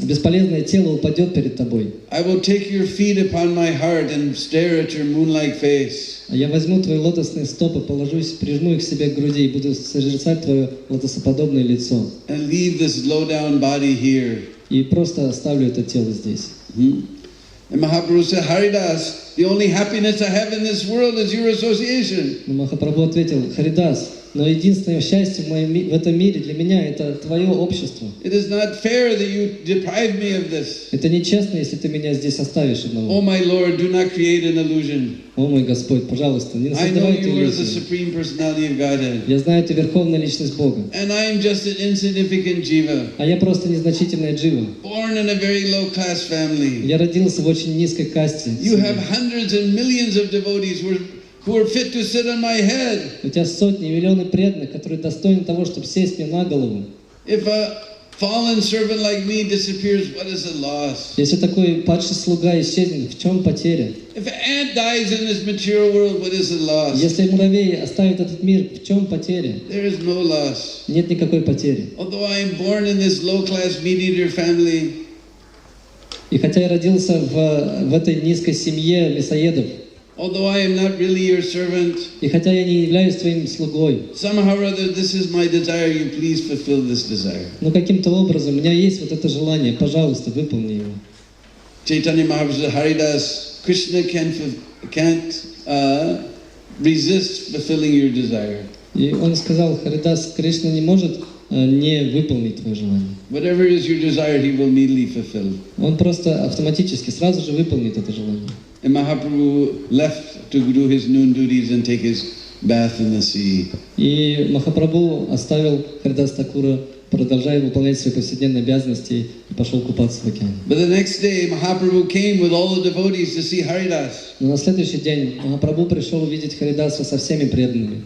S1: бесполезное тело упадет перед тобой.
S2: I will take your feet upon my heart and stare at your moon-like face.
S1: А я возьму твои лотосные стопы, положусь, прижму их к себе к груди и буду созерцать твое лотосоподобное лицо.
S2: And leave this low-down body here.
S1: И просто оставлю это тело здесь.
S2: And Mahaprabhu said, Haridas, the only happiness I have in this world is your association.
S1: Но Махапрабху ответил: Харидас, но единственное счастье в этом мире для меня это твое общество.
S2: It is not fair that you deprive me of this.
S1: Это нечестно, если ты меня здесь оставишь одного.
S2: Oh my Lord, do not create an illusion.
S1: О мой Господь, пожалуйста, не
S2: I know
S1: создавай
S2: you are the
S1: иллюзии.
S2: supreme personality of Godhead.
S1: Я знаю, ты верховная личность Бога.
S2: And I am just an insignificant jiva.
S1: А я просто незначительная джива.
S2: Born in a very low-class family.
S1: Я родился в очень низкой касте.
S2: You have hundreds and millions of devotees who are fit to sit on my head.
S1: У тебя сотни, миллионы преданных, которые достойны того, чтобы сесть мне на голову.
S2: If a fallen servant like me disappears, what is the loss?
S1: Если такой падший слуга исчезнет, в чем потеря?
S2: If an ant dies in this material world, what is the loss?
S1: Если муравей оставит этот мир, в чем потеря?
S2: There is no loss.
S1: Нет никакой потери.
S2: Although I am born in this low-class meat-eater family,
S1: И хотя я родился в этой низкой семье мясоедов,
S2: although I am not really your servant,
S1: и хотя я не являюсь твоим слугой,
S2: somehow or other, this is my desire. You please fulfill this desire.
S1: но каким-то образом у меня есть вот это желание, пожалуйста, выполни его.
S2: Chaitanya Mahaprabhu said, Haridas, Krishna can't resist fulfilling your desire.
S1: И он сказал: Харидас, Кришна не может не выполнить твое желание.
S2: Whatever is your desire, he will immediately fulfill.
S1: Он просто автоматически сразу же выполнит это желание.
S2: And Mahaprabhu left to do his noon duties and take his bath in the sea.
S1: И Махапрабху оставил Харидас Такура, продолжая выполнять свои повседневные обязанности, и пошел купаться в океане.
S2: But the next day, Mahaprabhu came with all the devotees to see Haridas.
S1: Но на следующий день Махапрабху пришел увидеть Харидаса со всеми преданными.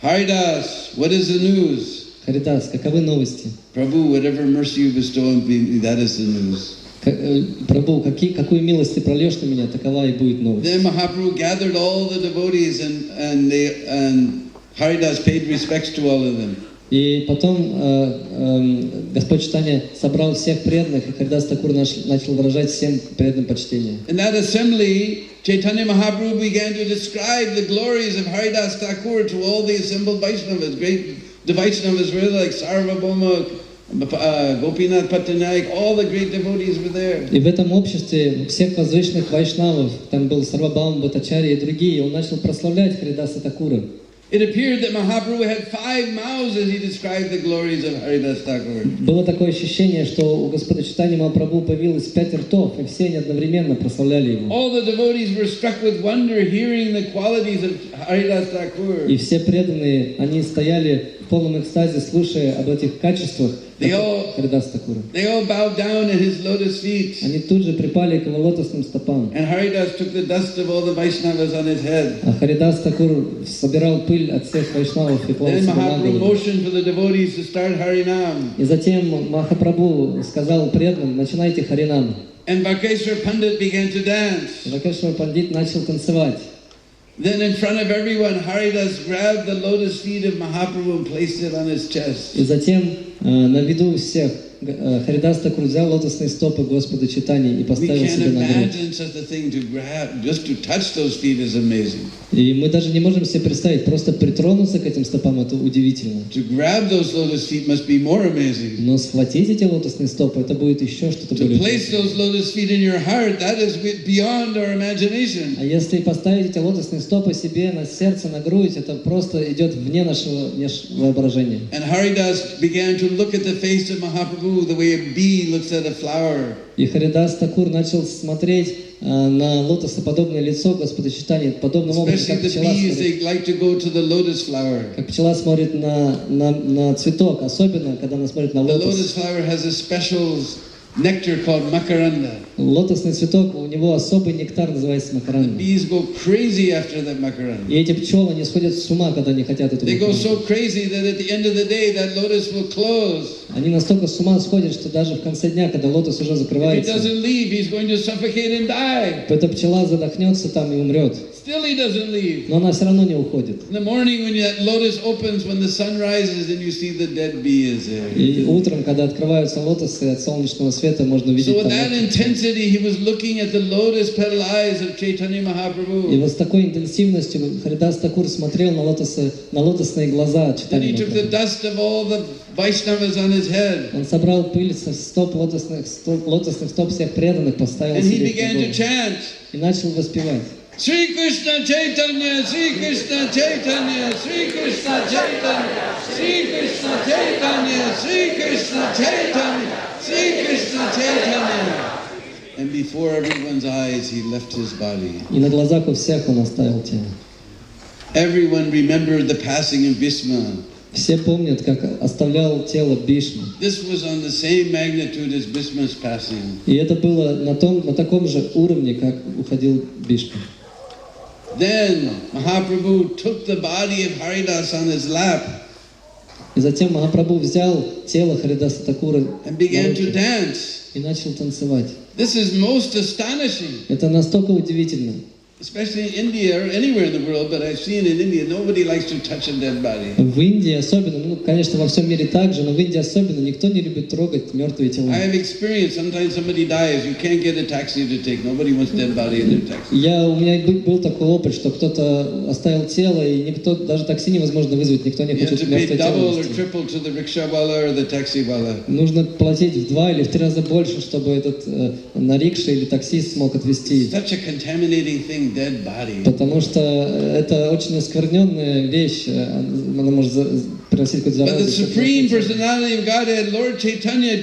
S2: Haridas, what is the news?
S1: Харидас, каковы новости?
S2: Prabhu, whatever mercy you bestow on me, that is the news.
S1: Прабху, какую милость ты прольешь на меня, такова и будет новость.
S2: Then Mahaprabhu gathered all the devotees and Haridas paid respects to all of them.
S1: И потом Господь Чайтанья собрал всех преданных, и Харидас Такур начал выражать всем преданным почтение.
S2: In that assembly, Chaitanya Mahaprabhu began to describe the glories of Haridas Thakur to all the assembled Vaishnavas. The Vaishnavas were like Sarvabhauma, Gopinath Patanaik, all the great devotees were there.
S1: И в этом обществе всех возвышенных вайшнавов, там был Сарвабхаума, Бхаттачарья и другие, он начал прославлять Харидаса Такура.
S2: It appeared that Mahaprabhu had 5 mouths as he described the glories of Haridas Thakur.
S1: Было такое ощущение, что у Господа Чайтаньи Махапрабху появилось 5 ртов, и все они одновременно прославляли его.
S2: All the devotees were struck with wonder hearing the qualities of Haridas Thakur.
S1: И все преданные, они стояли в полном экстазе, слушая об этих качествах Харидаса Такура.
S2: They all bowed down at his lotus feet.
S1: Они тут же припали к его лотосным стопам.
S2: And Haridas took the dust of all the Vaishnavas on his head.
S1: А Харидас Такур собирал пыль от всех вайшнавов и клал
S2: Then
S1: себе на
S2: Mahaprabhu
S1: голову.
S2: motioned for the devotees to start Harinam.
S1: И затем Махапрабху сказал преданным: начинайте Харинам.
S2: And Bhakeshwar Pandit began to dance.
S1: Вакешвар Пандит начал танцевать.
S2: Then in front of everyone, Haridas grabbed the lotus feet of Mahaprabhu and placed it on his chest.
S1: И затем на виду всех Харидас Такур взял лотосные стопы Господа Чайтаньи и
S2: We
S1: поставил
S2: can't
S1: себе на грудь.
S2: imagine such a thing to grab, just to touch those feet is amazing.
S1: И мы даже не можем себе представить, просто притронуться к этим стопам — это удивительно.
S2: To grab those lotus feet must be more amazing.
S1: Но схватить эти лотосные стопы — это будет еще что-то
S2: To
S1: более.
S2: place those lotus feet in your heart, that is beyond our imagination.
S1: А если поставить эти лотосные стопы себе на сердце, на грудь, это просто идет вне нашего воображения.
S2: And Haridas began to look at the face of Mahaprabhu the way a bee looks at a flower.
S1: И Харидас Такур начал смотреть на лотосоподобное лицо Господа Чайтаньи подобным образом,
S2: Especially the bees, they like to go to the lotus flower.
S1: как пчела смотрит на цветок, особенно когда она смотрит на
S2: The
S1: лотос.
S2: lotus flower has a special nectar called makaranda.
S1: Лотосный цветок, у него особый нектар, называется
S2: The
S1: макаранда.
S2: bees go crazy after that makaranda.
S1: И эти пчелы, они сходят с ума, когда они хотят эту
S2: They go
S1: макаранду.
S2: so crazy that at the end of the day, that lotus will close.
S1: Они настолько с ума сходят, что даже в конце дня, когда лотос уже
S2: If he
S1: закрывается,
S2: doesn't leave, he's going to suffocate and die.
S1: эта пчела задохнется там и умрет.
S2: Still he doesn't leave.
S1: Но она все равно не уходит.
S2: In the morning when that lotus opens, when the sun rises, and you see the dead bee is there.
S1: И утром, когда открываются лотосы от солнечного света, можно
S2: So
S1: увидеть
S2: with
S1: там.
S2: that intensity, he was looking at the lotus petal eyes of Chaitanya
S1: И
S2: Mahaprabhu.
S1: вот с такой интенсивностью Харидас Такур смотрел на лотосные глаза
S2: Then
S1: Чайтаньи
S2: he took the
S1: Махапрабху.
S2: dust of all the Vaishnavas on his head.
S1: Он собрал пыль со лотосных стоп всех преданных, поставил
S2: And he
S1: себе
S2: began
S1: на
S2: to
S1: голову
S2: chant.
S1: и начал воспевать.
S2: Sri Krishna Chaitanya, Sri Krishna Chaitanya, Sri Krishna Chaitanya, Sri Krishna Chaitanya, Sri Krishna Chaitanya, Sri Krishna Chaitanya. And before everyone's eyes, he left his body.
S1: И на глазах у всех он оставил тело.
S2: Everyone remembered the passing of Bhishma.
S1: Все помнят, как оставлял тело Бишма.
S2: This was on the same magnitude as Bhishma's passing.
S1: И это было на таком же уровне, как уходил Бишма.
S2: Then Mahaprabhu took the body of Haridas on his lap
S1: И затем Махапрабху взял тело Харидаса Такура
S2: and began
S1: на
S2: to
S1: руки
S2: dance.
S1: и начал танцевать.
S2: This is most astonishing,
S1: Это настолько удивительно.
S2: especially in India or anywhere in the world, but I've seen in India, nobody likes to touch a dead body.
S1: В Индии особенно, ну, конечно, во всем мире также, но в Индии особенно никто не любит трогать мертвые тела.
S2: I have experienced, sometimes somebody dies, you can't get a taxi to take, nobody wants dead body in their taxi.
S1: У меня был такой опыт, что кто-то оставил тело, и никто, даже такси невозможно вызвать, никто не
S2: You have
S1: хочет
S2: to pay
S1: мертвое тело
S2: double or
S1: везти.
S2: triple to the rickshaw wala or the taxi wala.
S1: Нужно платить в 2 или в 3 раза больше, чтобы этот на рикше или таксист смог отвезти.
S2: Such a contaminating thing, dead body.
S1: Потому что это очень оскверненная вещь, она может приносить какое-то
S2: But the Supreme
S1: заразу.
S2: Personality of Godhead, Lord Chaitanya,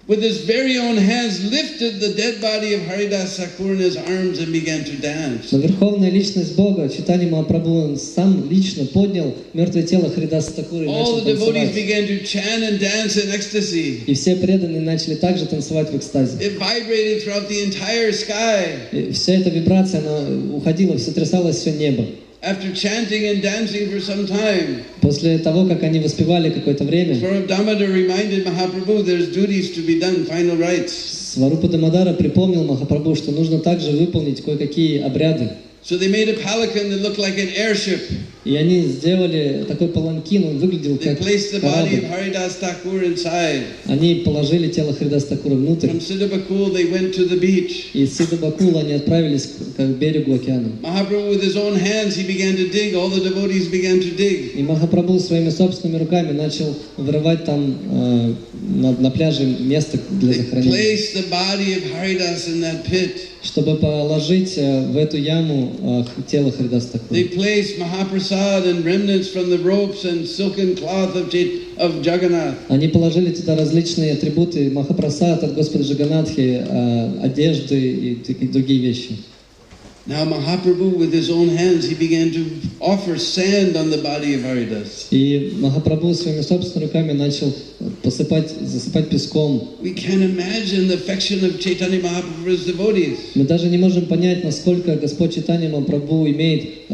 S2: with his very own hands, lifted the dead body of Haridas Thakur in his arms and began to dance.
S1: Но Верховная Личность Бога, Чайтанья Махапрабху, он сам лично поднял мертвое тело Харидаса Такура и
S2: All
S1: начал
S2: the devotees
S1: танцевать.
S2: began to chant and dance in ecstasy.
S1: И все преданные начали также танцевать в экстазе.
S2: It vibrated throughout the entire sky.
S1: И вся эта вибрация, она уходила, сотрясалось все небо.
S2: After chanting and dancing for some time,
S1: После того, как они воспевали какое-то время,
S2: Swarup Damodar reminded Mahaprabhu there's duties to be done, final rites.
S1: Сварупа Дамодара припомнил Махапрабху, что нужно также выполнить кое-какие обряды.
S2: So they made a palanquin that looked like an airship.
S1: И они сделали такой паланкин, он выглядел
S2: They
S1: как
S2: placed the body of
S1: корабль.
S2: Haridas Thakur inside.
S1: Они положили тело Харидаса Такура внутрь,
S2: From Siddhabakul they went to the beach.
S1: и из Сидабакула они отправились к берегу океана.
S2: Mahaprabhu with his own hands, he began to dig. All the devotees began to dig.
S1: И Махапрабху своими собственными руками начал вырывать там на пляже место для
S2: They
S1: захоронения,
S2: placed the body of Haridas in that pit.
S1: чтобы положить в эту яму тело Харидаса Такура.
S2: They placed Mahaprasad and remnants from the ropes and silken cloth of Jagannath.
S1: Они положили туда различные атрибуты Махапрасад от Господа Джаганатхи, одежды и другие вещи.
S2: Now Mahaprabhu with his own hands, he began to offer sand on the body of Haridas.
S1: И Махапрабху своими собственными руками начал засыпать песком.
S2: We can imagine the affection of Chaitanya Mahaprabhu for his devotees.
S1: Мы даже не можем понять, насколько Господь Чайтанья Махапрабху имеет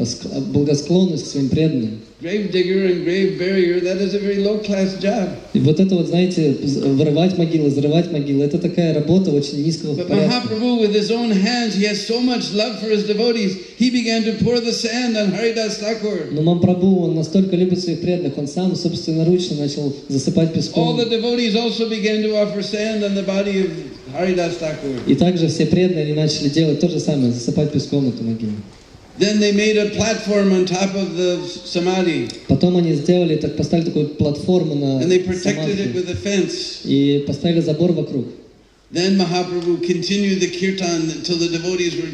S1: благосклонность к своим преданным.
S2: Grave digger and grave barrier, that is a very low-class job.
S1: И вот это вот, знаете, вырывать могилы, взрывать могилы, это такая работа очень низкого
S2: But
S1: порядка.
S2: Mahaprabhu, with his own hands, he has so much love for his devotees, he began to pour the sand on Haridas Thakur.
S1: Но Махапрабху, он настолько любит своих преданных, он сам собственноручно начал засыпать
S2: All
S1: песком.
S2: the devotees also began to offer sand on the body of Haridas Thakur.
S1: И также все преданные, они начали делать то же самое, засыпать песком эту могилу.
S2: Then they made a platform on top of the samadhi,
S1: Потом они поставили такую платформу на
S2: and they protected it
S1: самадхи
S2: with a fence.
S1: и поставили забор вокруг.
S2: Then Mahaprabhu continued the kirtan until the devotees were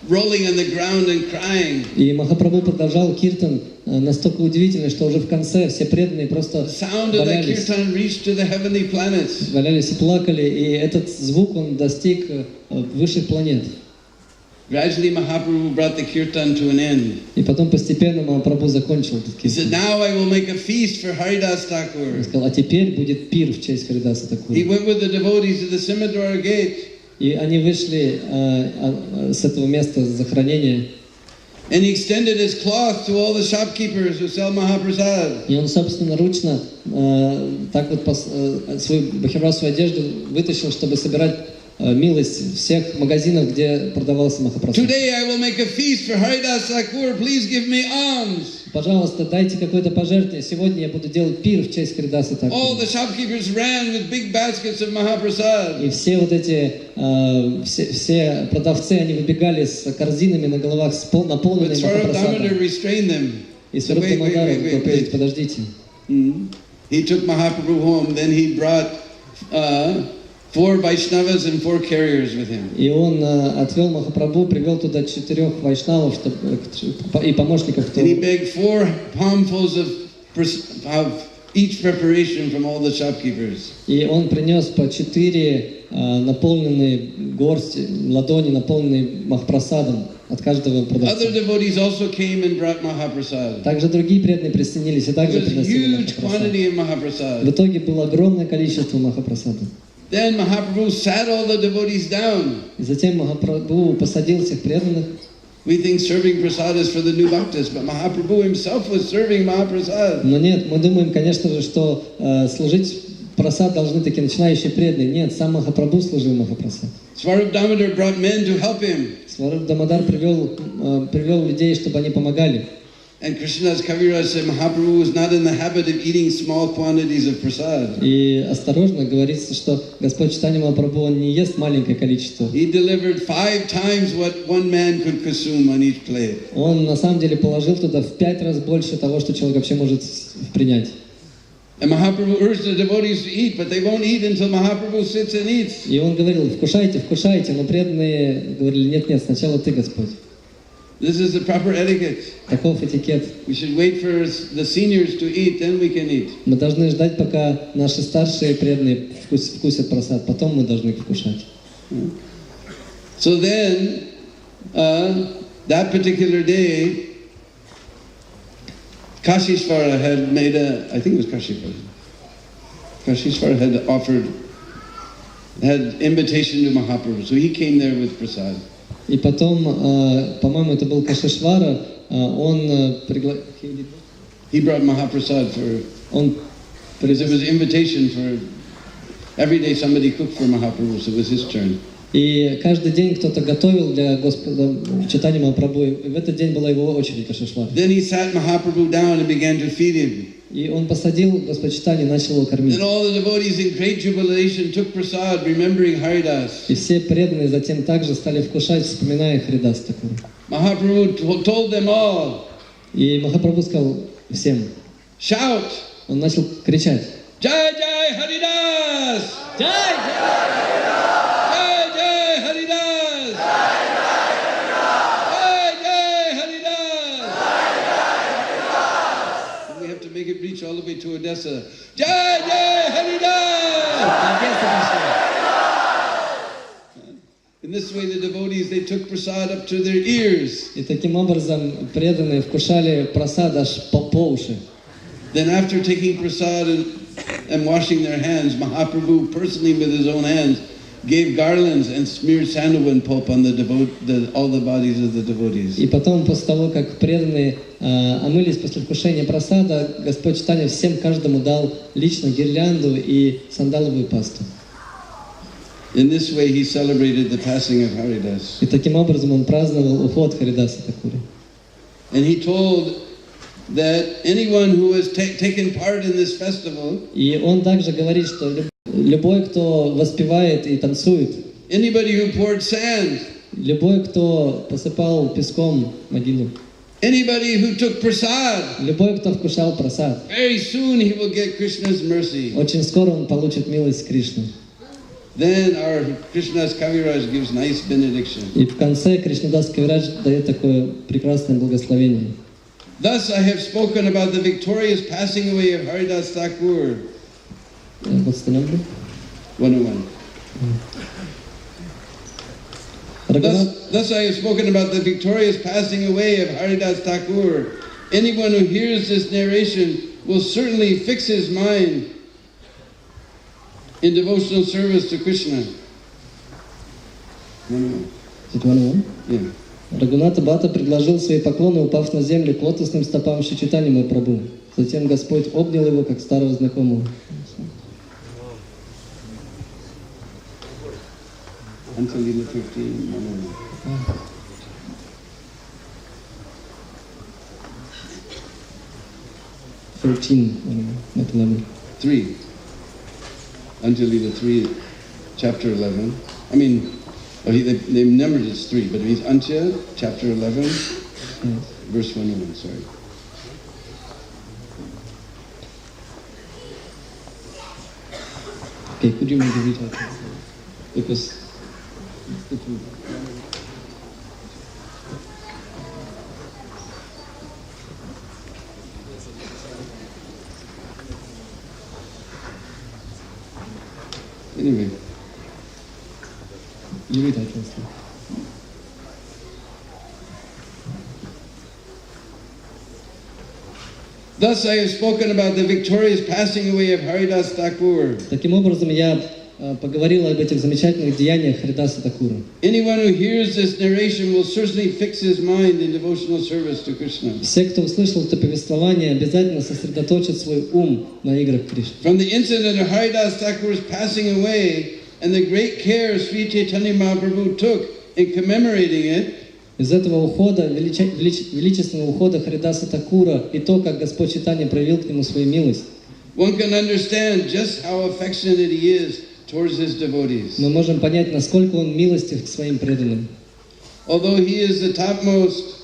S2: rolling on the ground and crying.
S1: И Махапрабху продолжал киртан настолько удивительный, что уже в конце все преданные просто
S2: The sound of that
S1: валялись
S2: kirtan reached to the heavenly planets.
S1: и плакали, и этот звук, он достиг высших планет.
S2: Gradually Mahaprabhu brought the kirtan to an end.
S1: И потом постепенно Махапрабху закончил этот
S2: He said,
S1: киртан.
S2: now I will make a feast for Haridas
S1: Он
S2: Thakur.
S1: сказал, а теперь будет пир в честь Харидаса
S2: He
S1: Такура.
S2: went with the devotees to the Simhadwar gate.
S1: И они вышли с этого места захоронения.
S2: And he extended his cloth to all the shopkeepers who sell Mahaprasad.
S1: И он собственноручно так вот свою бахирасовую одежду вытащил, чтобы собирать милость всех магазинов, где продавался Махапрасад.
S2: Today I will make a feast for Haridas Thakur. Please give me alms.
S1: Пожалуйста, дайте какое-то пожертвование. Сегодня я буду делать пир в честь Харидаса
S2: All
S1: Такура.
S2: the shopkeepers ran with big baskets of Mahaprasad.
S1: И все вот эти, все продавцы, они выбегали с корзинами на головах,
S2: But
S1: наполненными
S2: Swarav Damodar
S1: Махапрасадом.
S2: restrained them.
S1: И Свараб Дамодар, подождите.
S2: He took Mahaprabhu home. Then he brought 4 Vaishnavas and 4 carriers with him.
S1: И он отвел Махапрабху, привел туда 4 вайшнавов и помощников.
S2: And he begged 4 palmfuls of each preparation from all the shopkeepers.
S1: И он принес по 4 наполненные горсти, ладони, наполненные Махапрасадом от каждого продавца.
S2: Other devotees also came and brought Mahaprasad.
S1: Также другие преданные присоединились и также
S2: There was a
S1: приносили
S2: huge
S1: Махапрасад.
S2: quantity of
S1: В
S2: Mahaprasad.
S1: итоге было огромное количество Махапрасада.
S2: Then Mahaprabhu sat all the devotees down.
S1: И затем Махапрабху посадил всех преданных.
S2: We think serving prasad is for the new bhaktas, but Mahaprabhu himself was serving Mahaprasad.
S1: Но нет, мы думаем, конечно же, что служить прасад должны такие начинающие преданные. Нет, сам Махапрабху служил Махапрасад.
S2: Swarav Damodar brought men to help him.
S1: Свараб Дамодар привел людей, чтобы они помогали.
S2: And Krishna's Kaviraj said Mahaprabhu was not in the habit of eating small quantities of prasad.
S1: И осторожно говорится, что Господь Чайтанья Махапрабху, он не ест маленькое количество.
S2: He delivered 5 times what one man could consume on each plate.
S1: Он на самом деле положил туда в 5 раз больше того, что человек вообще может принять.
S2: And Mahaprabhu urged the devotees to eat, but they won't eat until Mahaprabhu sits and eats.
S1: И он говорил, вкушайте, вкушайте, но преданные говорили, нет, нет, сначала ты, Господь.
S2: This is the proper etiquette.
S1: Таков этикет.
S2: We should wait for the seniors to eat, then we can eat.
S1: Мы должны ждать, пока наши старшие преданные вкусят прасад, потом мы должны вкушать.
S2: So then, that particular day, Kashishvara had made I think it was Kashishvara. Kashishvara had invitation to Mahaprabhu, so he came there with prasad.
S1: И потом, по-моему, это был Кашишвара, он пригласил...
S2: He brought Mahaprasad because it was invitation for every day somebody cooked for Mahaprabhu, so it was his turn.
S1: И каждый день кто-то готовил для Господа Чайтаньи Махапрабху, и в этот день была его очередь Кашишвара.
S2: Then he sat Mahaprabhu down and began to feed him.
S1: И он посадил Господь Чайтаньи и начал его кормить.
S2: Then all the devotees in great jubilation took prasad, remembering Haridas.
S1: И все преданные затем также стали вкушать, вспоминая Харидас Такура.
S2: Mahaprabhu told them all,
S1: И Махапрабху сказал всем,
S2: shout,
S1: он начал кричать.
S2: Jai Jai Haridas!
S1: Jai!
S2: Jai Jai Haridas! Jai Jai Haridas! We have to make it reach all the way to Odessa. Jai Jai Haridas! In this way, the devotees, they took prasad up to their ears.
S1: И таким образом преданные вкушали прасад аж по уши.
S2: Then after taking prasad and washing their hands, Mahaprabhu personally with his own hands gave garlands and smeared sandalwood pulp on all the bodies of the devotees.
S1: И потом, после того, как преданные омылись после вкушения прасада, Господь Чайтанья всем каждому дал лично гирлянду и сандаловую пасту.
S2: In this way, he celebrated the passing of Haridas.
S1: И таким образом он праздновал уход Харидаса Такуры.
S2: And he told that anyone who has taken part in this festival,
S1: И он также говорит, что любой, кто воспевает и танцует,
S2: anybody who poured sand,
S1: любой, кто посыпал песком могилу,
S2: anybody who took prasad,
S1: любой, кто вкушал прасад,
S2: very soon he will get Krishna's mercy.
S1: очень скоро он получит милость Кришны.
S2: Then our Krishna's Kaviraj gives nice benediction.
S1: И в конце Кришнадас Кавирадж дает такое прекрасное благословение.
S2: Thus I have spoken about the victorious passing away of Haridas Thakur.
S1: What's the number?
S2: 101. Thus I have spoken about the victorious passing away of Haridas Thakur. Anyone who hears this narration will certainly fix his mind in devotional service to Krishna. Yeah.
S1: Рагуната Бхатта предложил свои поклоны, упав на землю к лотосным стопам Шри Чайтаньи Махапрабху. Затем Господь обнял его, как старого знакомого.
S2: Until Lila 15,
S1: not 11.
S2: 3. Until Lila 3, chapter 11. I mean, they numbered it as 3, but it means until chapter 11, verse 101, sorry.
S1: Okay, could you maybe read out? Because
S2: anyway,
S1: you read out first.
S2: Thus I have spoken about the victorious passing away of Haridas Thakur.
S1: Таким образом, я поговорил об этих замечательных деяниях Харидаса Такура.
S2: Anyone who hears this narration will certainly fix his mind in devotional service to Krishna.
S1: Все, кто услышал это повествование, обязательно сосредоточат свой ум на играх Кришны.
S2: From the incident of Haridas Thakur's passing away and the great care Sri Chaitanya Mahaprabhu took in commemorating it,
S1: из этого ухода, величественного ухода Харидаса Такура и то, как Господь Чайтанья проявил к нему свою милость,
S2: one can understand just how affectionate he is towards his devotees.
S1: мы можем понять, насколько он милостив к своим преданным.
S2: Although he is the topmost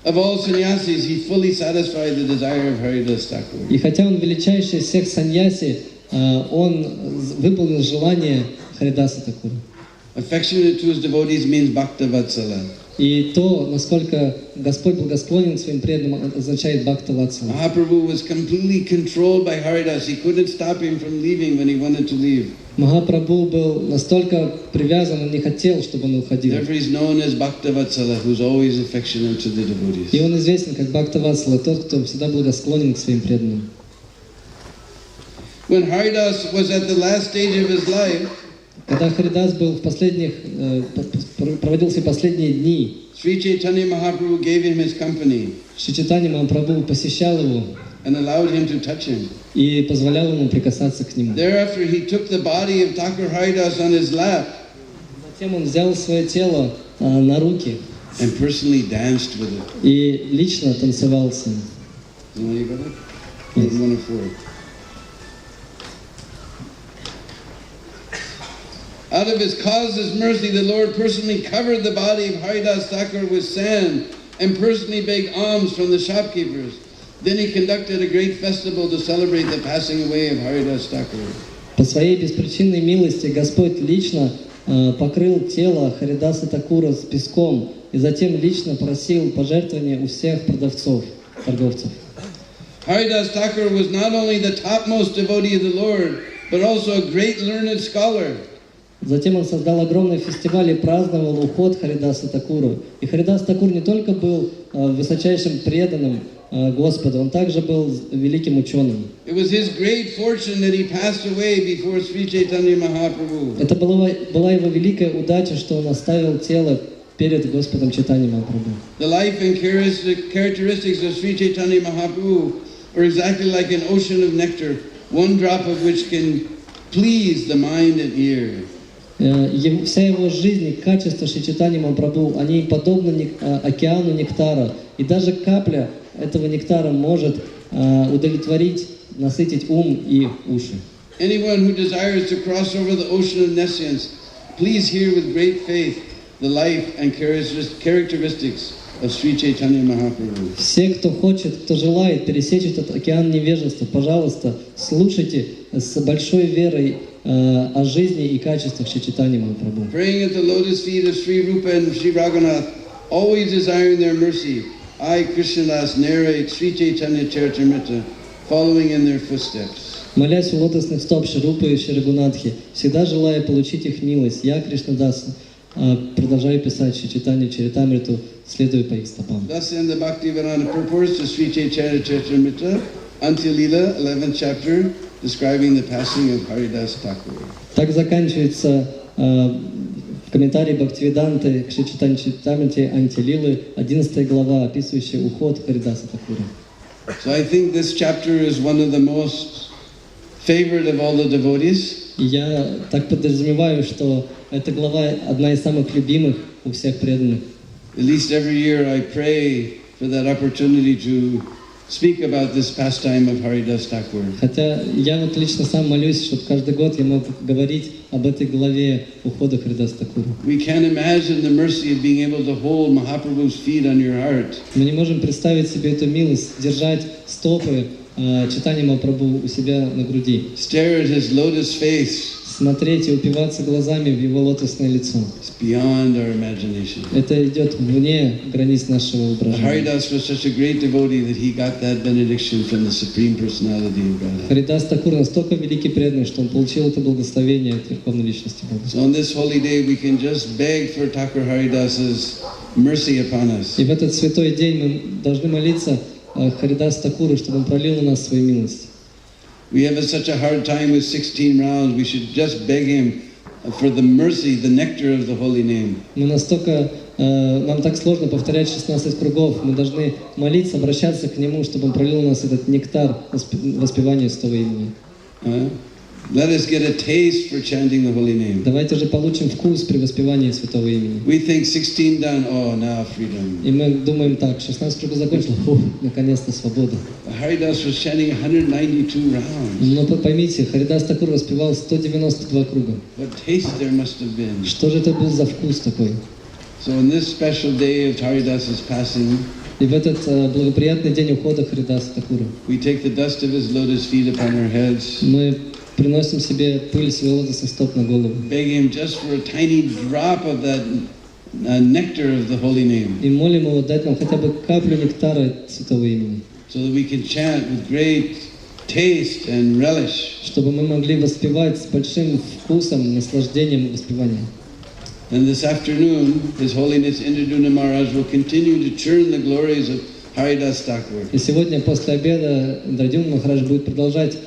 S2: of all sannyasis, he fully satisfied the desire of Haridas Thakur.
S1: И хотя он величайший из всех саньяси, он выполнил желание Харидаса Такура.
S2: Affectionate to his devotees means bhakta vatsala.
S1: И то, насколько Господь благосклонен к своим преданным, означает бхакта ватсала.
S2: Mahaprabhu was completely controlled by Haridas. He couldn't stop him from leaving when he wanted to leave.
S1: Махапрабху был настолько привязан, он не хотел, чтобы он уходил.
S2: Therefore he is known as bhakta vatsala, who is always affectionate to the devotees.
S1: И он известен как бхакта ватсала, тот, кто всегда благосклонен к своим преданным.
S2: When Haridas was at the last stage of his life,
S1: когда Харидас был в последних, проводил свои последние дни,
S2: Sri Chaitanya Mahaprabhu gave him his company
S1: Шри Чайтанья Махапрабху посещал его
S2: and allowed him to touch him.
S1: и позволял ему прикасаться к нему.
S2: Thereafter he took the body of Thakur Haridas on his lap
S1: Затем он взял свое тело на руки
S2: and personally danced with it.
S1: и лично танцевал с ним.
S2: You know you got it?
S1: Yes.
S2: 104. Out of his causeless mercy, the Lord personally covered the body of Haridas Thakur with sand and personally begged alms from the shopkeepers. Then he conducted a great festival to celebrate the passing away of Haridas Thakur.
S1: По своей беспричинной милости Господь лично покрыл тело Харидаса Такура с песком и затем лично просил пожертвования у всех торговцев.
S2: Haridas Thakur was not only the topmost devotee of the Lord, but also a great learned scholar.
S1: Затем он создал огромный фестиваль и праздновал уход Харидаса Такура. И Харидас Такур не только был высочайшим преданным Господу, он также был великим ученым.
S2: It was his great fortune that he passed away before Sri Chaitanya Mahaprabhu.
S1: Это была его великая удача, что он оставил тело перед Господом Чайтаньей Махапрабху.
S2: The life and characteristics of Sri Chaitanya Mahaprabhu are exactly like an ocean of nectar, one drop of which can please the mind and ear.
S1: Вся его жизнь и качество Шри Чайтаньи Махапрабху, они подобны океану нектара. И даже капля этого нектара может удовлетворить, насытить ум и уши.
S2: Anyone who desires to cross over the ocean of nescience, please hear with great faith the life and characteristics of Sri Chaitanya Mahaprabhu.
S1: Все, кто желает пересечь этот океан невежества, пожалуйста, слушайте с большой верой о жизни и качествах Шри Чайтаньи Махапрабху.
S2: Praying at the lotus feet of Sri Rupa and Sri Raghunath, always desiring their mercy, I, Krishnadas, narrate Sri Chaitanya Charitamrita, following in their footsteps.
S1: Молясь у лотосных стоп Шри Рупы и Шри Рагунатхи, всегда желая получить их милость, я, Кришнадас, продолжаю писать Чайтанью Чаритамриту, следуя по их стопам.
S2: Thus in the Bhaktivedanta purport to Sri Chaitanya Charitamrita, Antya-lila, 11th chapter, describing the passing of Haridas Thakur.
S1: Так заканчивается комментарий Бхактивиданты к Шри Чайтанье Чаритамрите Антя-лилы, 11 глава, описывающая уход Харидаса Такура.
S2: So I think this chapter is one of the most favored of all the devotees.
S1: И я так подразумеваю, что эта глава одна из самых любимых у всех преданных.
S2: At least every year I pray for that opportunity to speak about this pastime of Haridas Thakur.
S1: Хотя я вот лично сам молюсь, чтобы каждый год я мог говорить об этой главе ухода Харидаса Такура.
S2: We can't imagine the mercy of being able to hold Mahaprabhu's feet on your heart.
S1: Мы не можем представить себе эту милость, держать стопы Чайтаньи Махапрабху у себя на груди.
S2: Stare at his lotus face.
S1: Смотреть и упиваться глазами в его лотосное лицо.
S2: It's beyond our imagination.
S1: Это идет вне границ нашего воображения.
S2: Haridas was such a great devotee that he got that benediction from the Supreme Personality of God.
S1: Харидас Такур настолько великий преданный, что он получил это благословение от Верховной Личности Бога.
S2: So on this holy day we can just beg for Thakur Haridas's mercy upon us.
S1: И в этот святой день мы должны молиться Харидас Такуру, чтобы он пролил на нас свою милость.
S2: We have such a hard time with 16 rounds. We should just beg him for the mercy, the nectar of the holy name.
S1: Нам так сложно повторять 16 кругов. Мы должны молиться, обращаться к нему, чтобы он пролил на нас этот нектар воспевания Святого Имени.
S2: Let us get a taste for chanting the holy name.
S1: Давайте же получим вкус при воспевании Святого Имени.
S2: We think 16 done, oh, now freedom.
S1: И мы думаем так, 16 кругов закончил, наконец-то свобода.
S2: Haridas was chanting 192 rounds.
S1: Но поймите, Харидас Такур воспевал 192 круга.
S2: What taste there must have been.
S1: Что же это был за вкус такой?
S2: So on this special day of Haridas's passing,
S1: и в этот благоприятный день ухода Харидаса Такура
S2: we take the dust of his lotus feet upon our heads.
S1: Мы приносим себе пыль своего лотосных стоп на голову.
S2: Beg him just for a tiny drop of that nectar of the holy name.
S1: И молим его дать нам хотя бы каплю нектара Святого Имени.
S2: So that we can chant with great taste and relish.
S1: Чтобы мы могли воспевать с большим вкусом, наслаждением воспевания.
S2: And this afternoon, His Holiness Indraduna Maharaj will continue to churn the glories of Haridas Thakur.
S1: И сегодня после обеда Индрадюмна Махарадж будет продолжать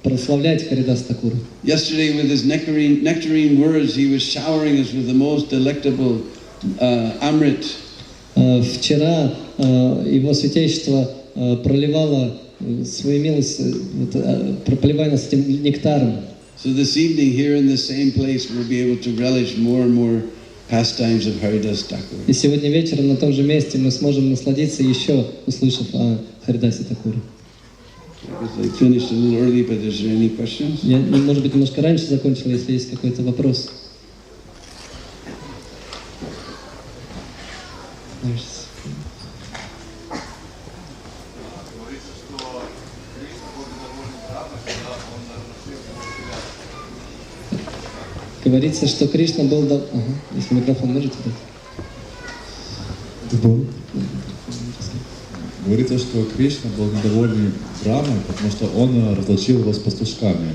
S1: прославлять Харидаса Такура.
S2: Yesterday, with his nectarine words, he was showering us with the most delectable amrit.
S1: Вчера его святейшество проливало свою милость, проливая нас этим нектаром.
S2: So this evening, here in the same place, we'll be able to relish more and more pastimes of Haridas Thakur.
S1: И сегодня вечером на том же месте мы сможем насладиться еще, услышав о Харидасе Такуре.
S2: I finished a little early, but is there any questions?
S1: Я, может быть, немножко раньше закончил, если есть какой-то вопрос. Говорится, что Кришна был... если микрофон можете дать.
S4: Говорится, что Кришна был недоволен Брамой, потому что он разлучил его с пастушками.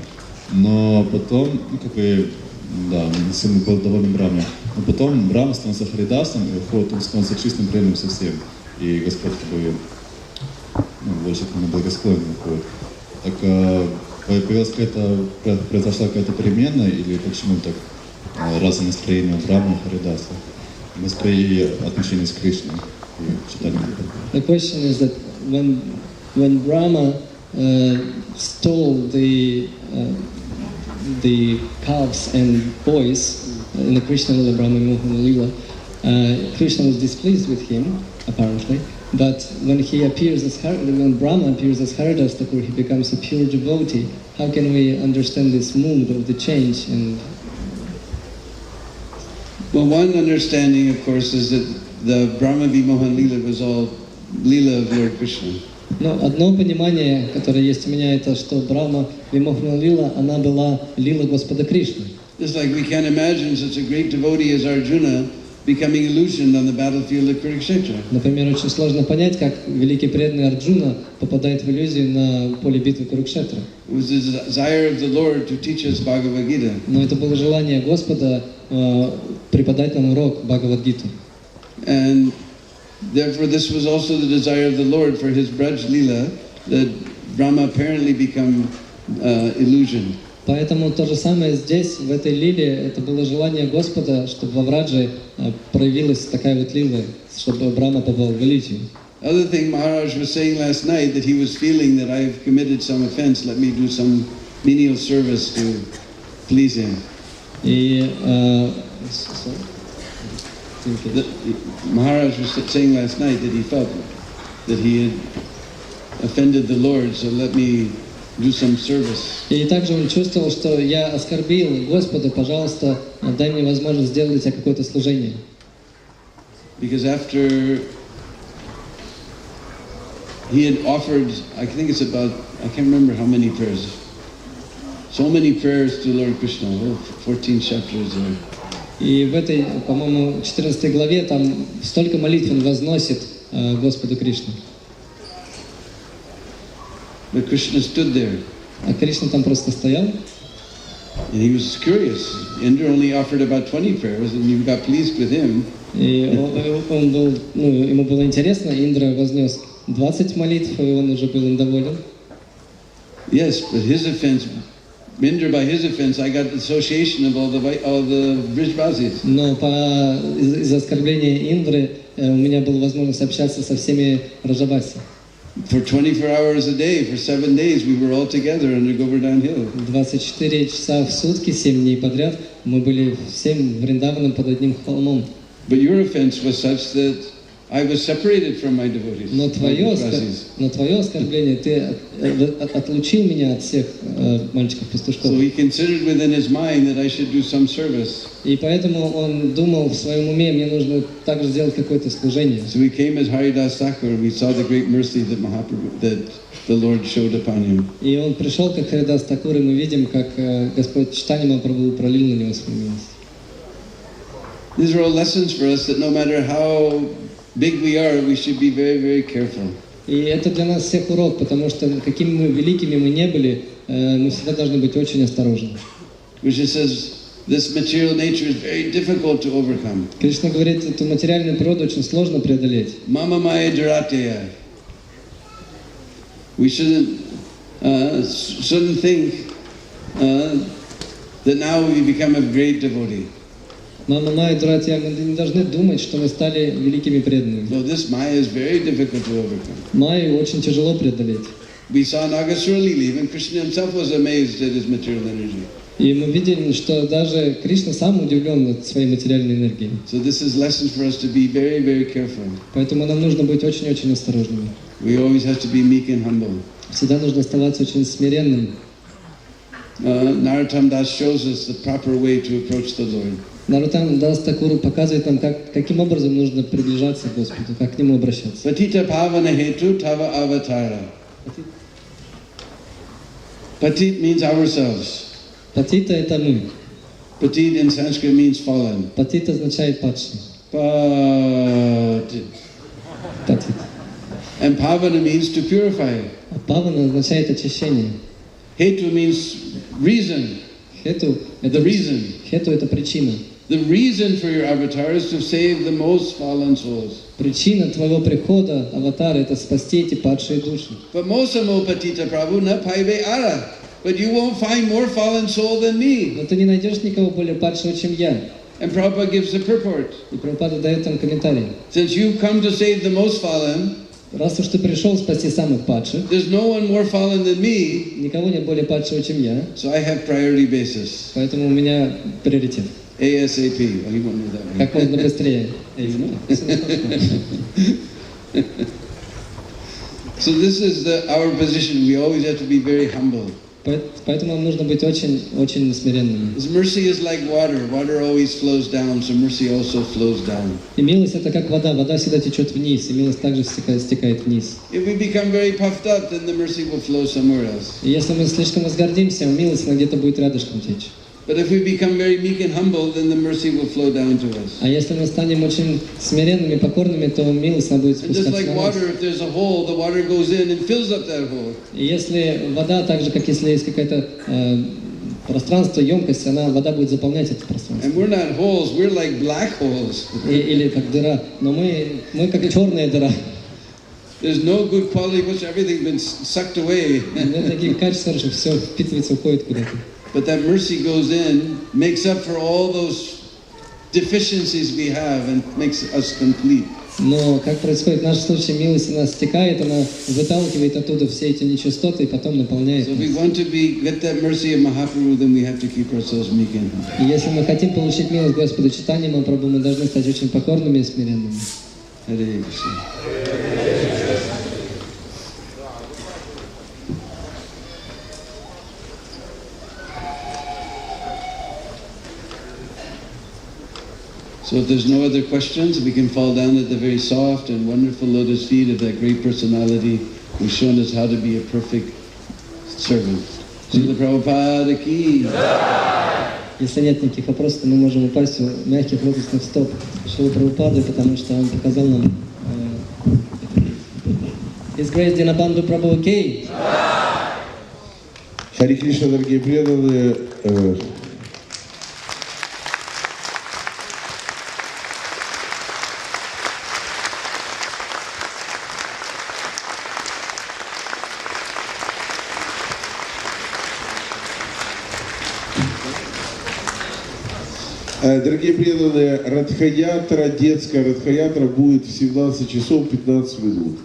S4: Но потом, не сильно был доволен Брамой. Но потом Брама становится Харидасом, и он становится чистым преданным совсем. И Господь больше к нему благосклонен уходит. Так произошла какая-то перемена, или почему так разное настроение у Брамы и Харидаса? Настроение отношений с Кришной.
S1: The question is that when Brahma stole the calves and boys in the Krishna Lila, Brahma Mohan Lila, Krishna was displeased with him apparently. But when he appears as when Brahma appears as Haridas Thakur, he becomes a pure devotee. How can we understand this mood of the change? And
S2: well, one understanding, of course, is that the Brahma Vimohan Lila was all Lila of Lord Krishna.
S1: Но одно понимание, которое есть у меня, это что Брахма Вимохан Лила, она была Лила Господа Кришны.
S2: Just like we can't imagine such a great devotee as Arjuna becoming illusioned on the battlefield of Kurukshetra.
S1: Например, очень сложно понять, как великий преданный Арджуна попадает в иллюзию на поле битвы Курукшетра.
S2: It was the desire of the Lord to teach us Bhagavad Gita.
S1: Но это было желание Господа преподать нам урок Бхагавад-гиту.
S2: And therefore this was also the desire of the Lord for his Braj Leela, that Brahma apparently become illusion.
S1: Поэтому то же самое здесь, в этой лиле, это было желание Господа, чтобы во Враджи проявилась такая вот лила, чтобы Брахма попал в иллюзию.
S2: Other thing Maharaj was saying last night, that he was feeling that I've committed some offense, let me do some menial service to please him.
S1: И
S2: Maharaj was saying last night that he felt that he had offended the Lord, so let me do some service.
S1: И также он чувствовал, что я оскорбил Господа, пожалуйста, дай мне возможность сделать тебе какое-то служение.
S2: Because after he had offered, I think it's about, I can't remember how many prayers. So many prayers to Lord Krishna, 14 chapters there.
S1: И в этой, по-моему, 14 главе там столько молитв он возносит Господу Кришне.
S2: But Krishna stood there.
S1: А Кришна там просто стоял.
S2: And he was curious. Indra only offered about 20 prayers, and you got pleased with him.
S1: И он был, ему было интересно, Индра вознес 20 молитв, и он уже был им доволен.
S2: Yes, but his offense, Indra, by his offense, I got the association of all the Vrijvasis.
S1: Но из-за оскорбления Индры у меня была возможность общаться со всеми Раджаваси.
S2: For 24 hours a day, for 7 days, we were all together on the Govardhan Hill.
S1: 24 часа в сутки, 7 дней подряд, мы были всем Вриндаваном под одним холмом.
S2: But your offense was such that I was separated from my devotees.
S1: Но твое оскорбление, ты отлучил меня от всех мальчиков-пастушков.
S2: So he considered within his mind that I should do some service.
S1: И поэтому он думал в своем уме, мне нужно также сделать какое-то служение.
S2: So we came as Haridas Thakur. We saw the great mercy that the Lord showed upon him.
S1: И он пришел как Харидас Такур, и мы видим, как Господь Чайтанья Махапрабху пролил на него свою милость.
S2: These are all lessons for us that no matter how big we are, we should be very, very careful.
S1: И это для нас всех урок, потому что какими мы великими мы не были, мы всегда должны быть очень осторожны.
S2: Which says this material nature is very difficult to overcome.
S1: Кришна говорит, эту материальную природу очень сложно преодолеть.
S2: Mama maya dharateya. We shouldn't think that now we become a great devotee.
S1: Мама Майя Дуратья, мы не должны думать, что мы стали великими преданными.
S2: So this maya is very difficult to overcome.
S1: Майю очень тяжело преодолеть.
S2: We saw Nagasura Lila, even Krishna himself was amazed at his material energy.
S1: И мы видели, что даже Кришна сам удивлен от своей материальной энергии.
S2: So this is lesson for us to be very, very careful.
S1: Поэтому нам нужно быть очень-очень осторожными.
S2: We always have to be meek and humble.
S1: Всегда нужно оставаться очень смиренным.
S2: Narottam Das shows us the proper way to approach the Lord.
S1: Нароттам Дас Такур показывает нам, каким образом нужно приближаться к Господу, как к Нему обращаться.
S2: Patita pavana hetu tava avatara. Patit means ourselves.
S1: Патита — это мы.
S2: Patit in Sanskrit means fallen.
S1: Патит означает падший.
S2: Patit.
S1: Патит.
S2: And pavana means to purify.
S1: А павана означает очищение.
S2: Hetu means reason.
S1: Хету — это
S2: The reason.
S1: Хету — это причина.
S2: The reason for your avatar is to save the most fallen souls.
S1: Причина твоего прихода, аватара, это спасти эти падшие души.
S2: But mosamo patita prabhu na paive ara. But you won't find more fallen soul than me.
S1: Но ты не найдешь никого более падшего, чем я.
S2: And Prabhupada gives a purport.
S1: И Прабхупада дает там комментарий.
S2: Since you've come to save the most fallen,
S1: Раз уж ты пришел спасти самых падших,
S2: there's no one more fallen than me,
S1: никого нет более падшего, чем я,
S2: so I have priority basis.
S1: поэтому у меня приоритет.
S2: ASAP. Oh, you won't know that one.
S1: Как можно быстрее.
S2: So this is our position. We always have to be very humble.
S1: Поэтому нам нужно быть очень смиренными.
S2: Because mercy is like water. Water always flows down, so mercy also flows down.
S1: И милость — это как вода. Вода всегда течет вниз, и милость также стекает вниз.
S2: If we become very puffed up, then the mercy will flow somewhere else.
S1: И если мы слишком возгордимся, милость она где-то будет рядышком течь.
S2: But if we become very meek and humble, then the mercy will flow down to us.
S1: А если мы станем очень смиренными, покорными, то милость она будет
S2: And just
S1: спускаться
S2: like
S1: на нас.
S2: water, if there's a hole, the water goes in and fills up that hole.
S1: И если вода, так же как если есть какое-то пространство, емкость, вода будет заполнять это пространство.
S2: And we're not holes, we're like black holes.
S1: Или как дыра, но мы как черная дыра.
S2: There's no good quality, which everything's been sucked away.
S1: Нет таких качеств, что все впитывается, уходит куда-то.
S2: But that mercy goes in, makes up for all those deficiencies we have and makes us complete.
S1: Но как происходит в нашем случае, милость она стекает, она выталкивает оттуда все эти нечистоты и потом наполняет
S2: So if we
S1: нас.
S2: want to get that mercy of Mahaprabhu, then we have to keep ourselves meek and humble.
S1: И если мы хотим получить милость Господа Чайтаньи Махапрабху, мы должны стать очень покорными и смиренными.
S2: Hare Krishna. So if there's no other questions, we can fall down at the very soft and wonderful lotus feet of that great personality who's shown us how to be a perfect servant. Srila Prabhupada ki.
S1: Если нет никаких вопросов, то мы можем упасть у мягких лотосных стоп Шрилы Прабхупады, потому что он показал нам His Grace Дина Бандху Прабху Ки.
S5: Харе Кришна, дорогие преданные. Дорогие преданные, Радха-ятра, детская Радха-ятра будет в 17 часов 15 минут.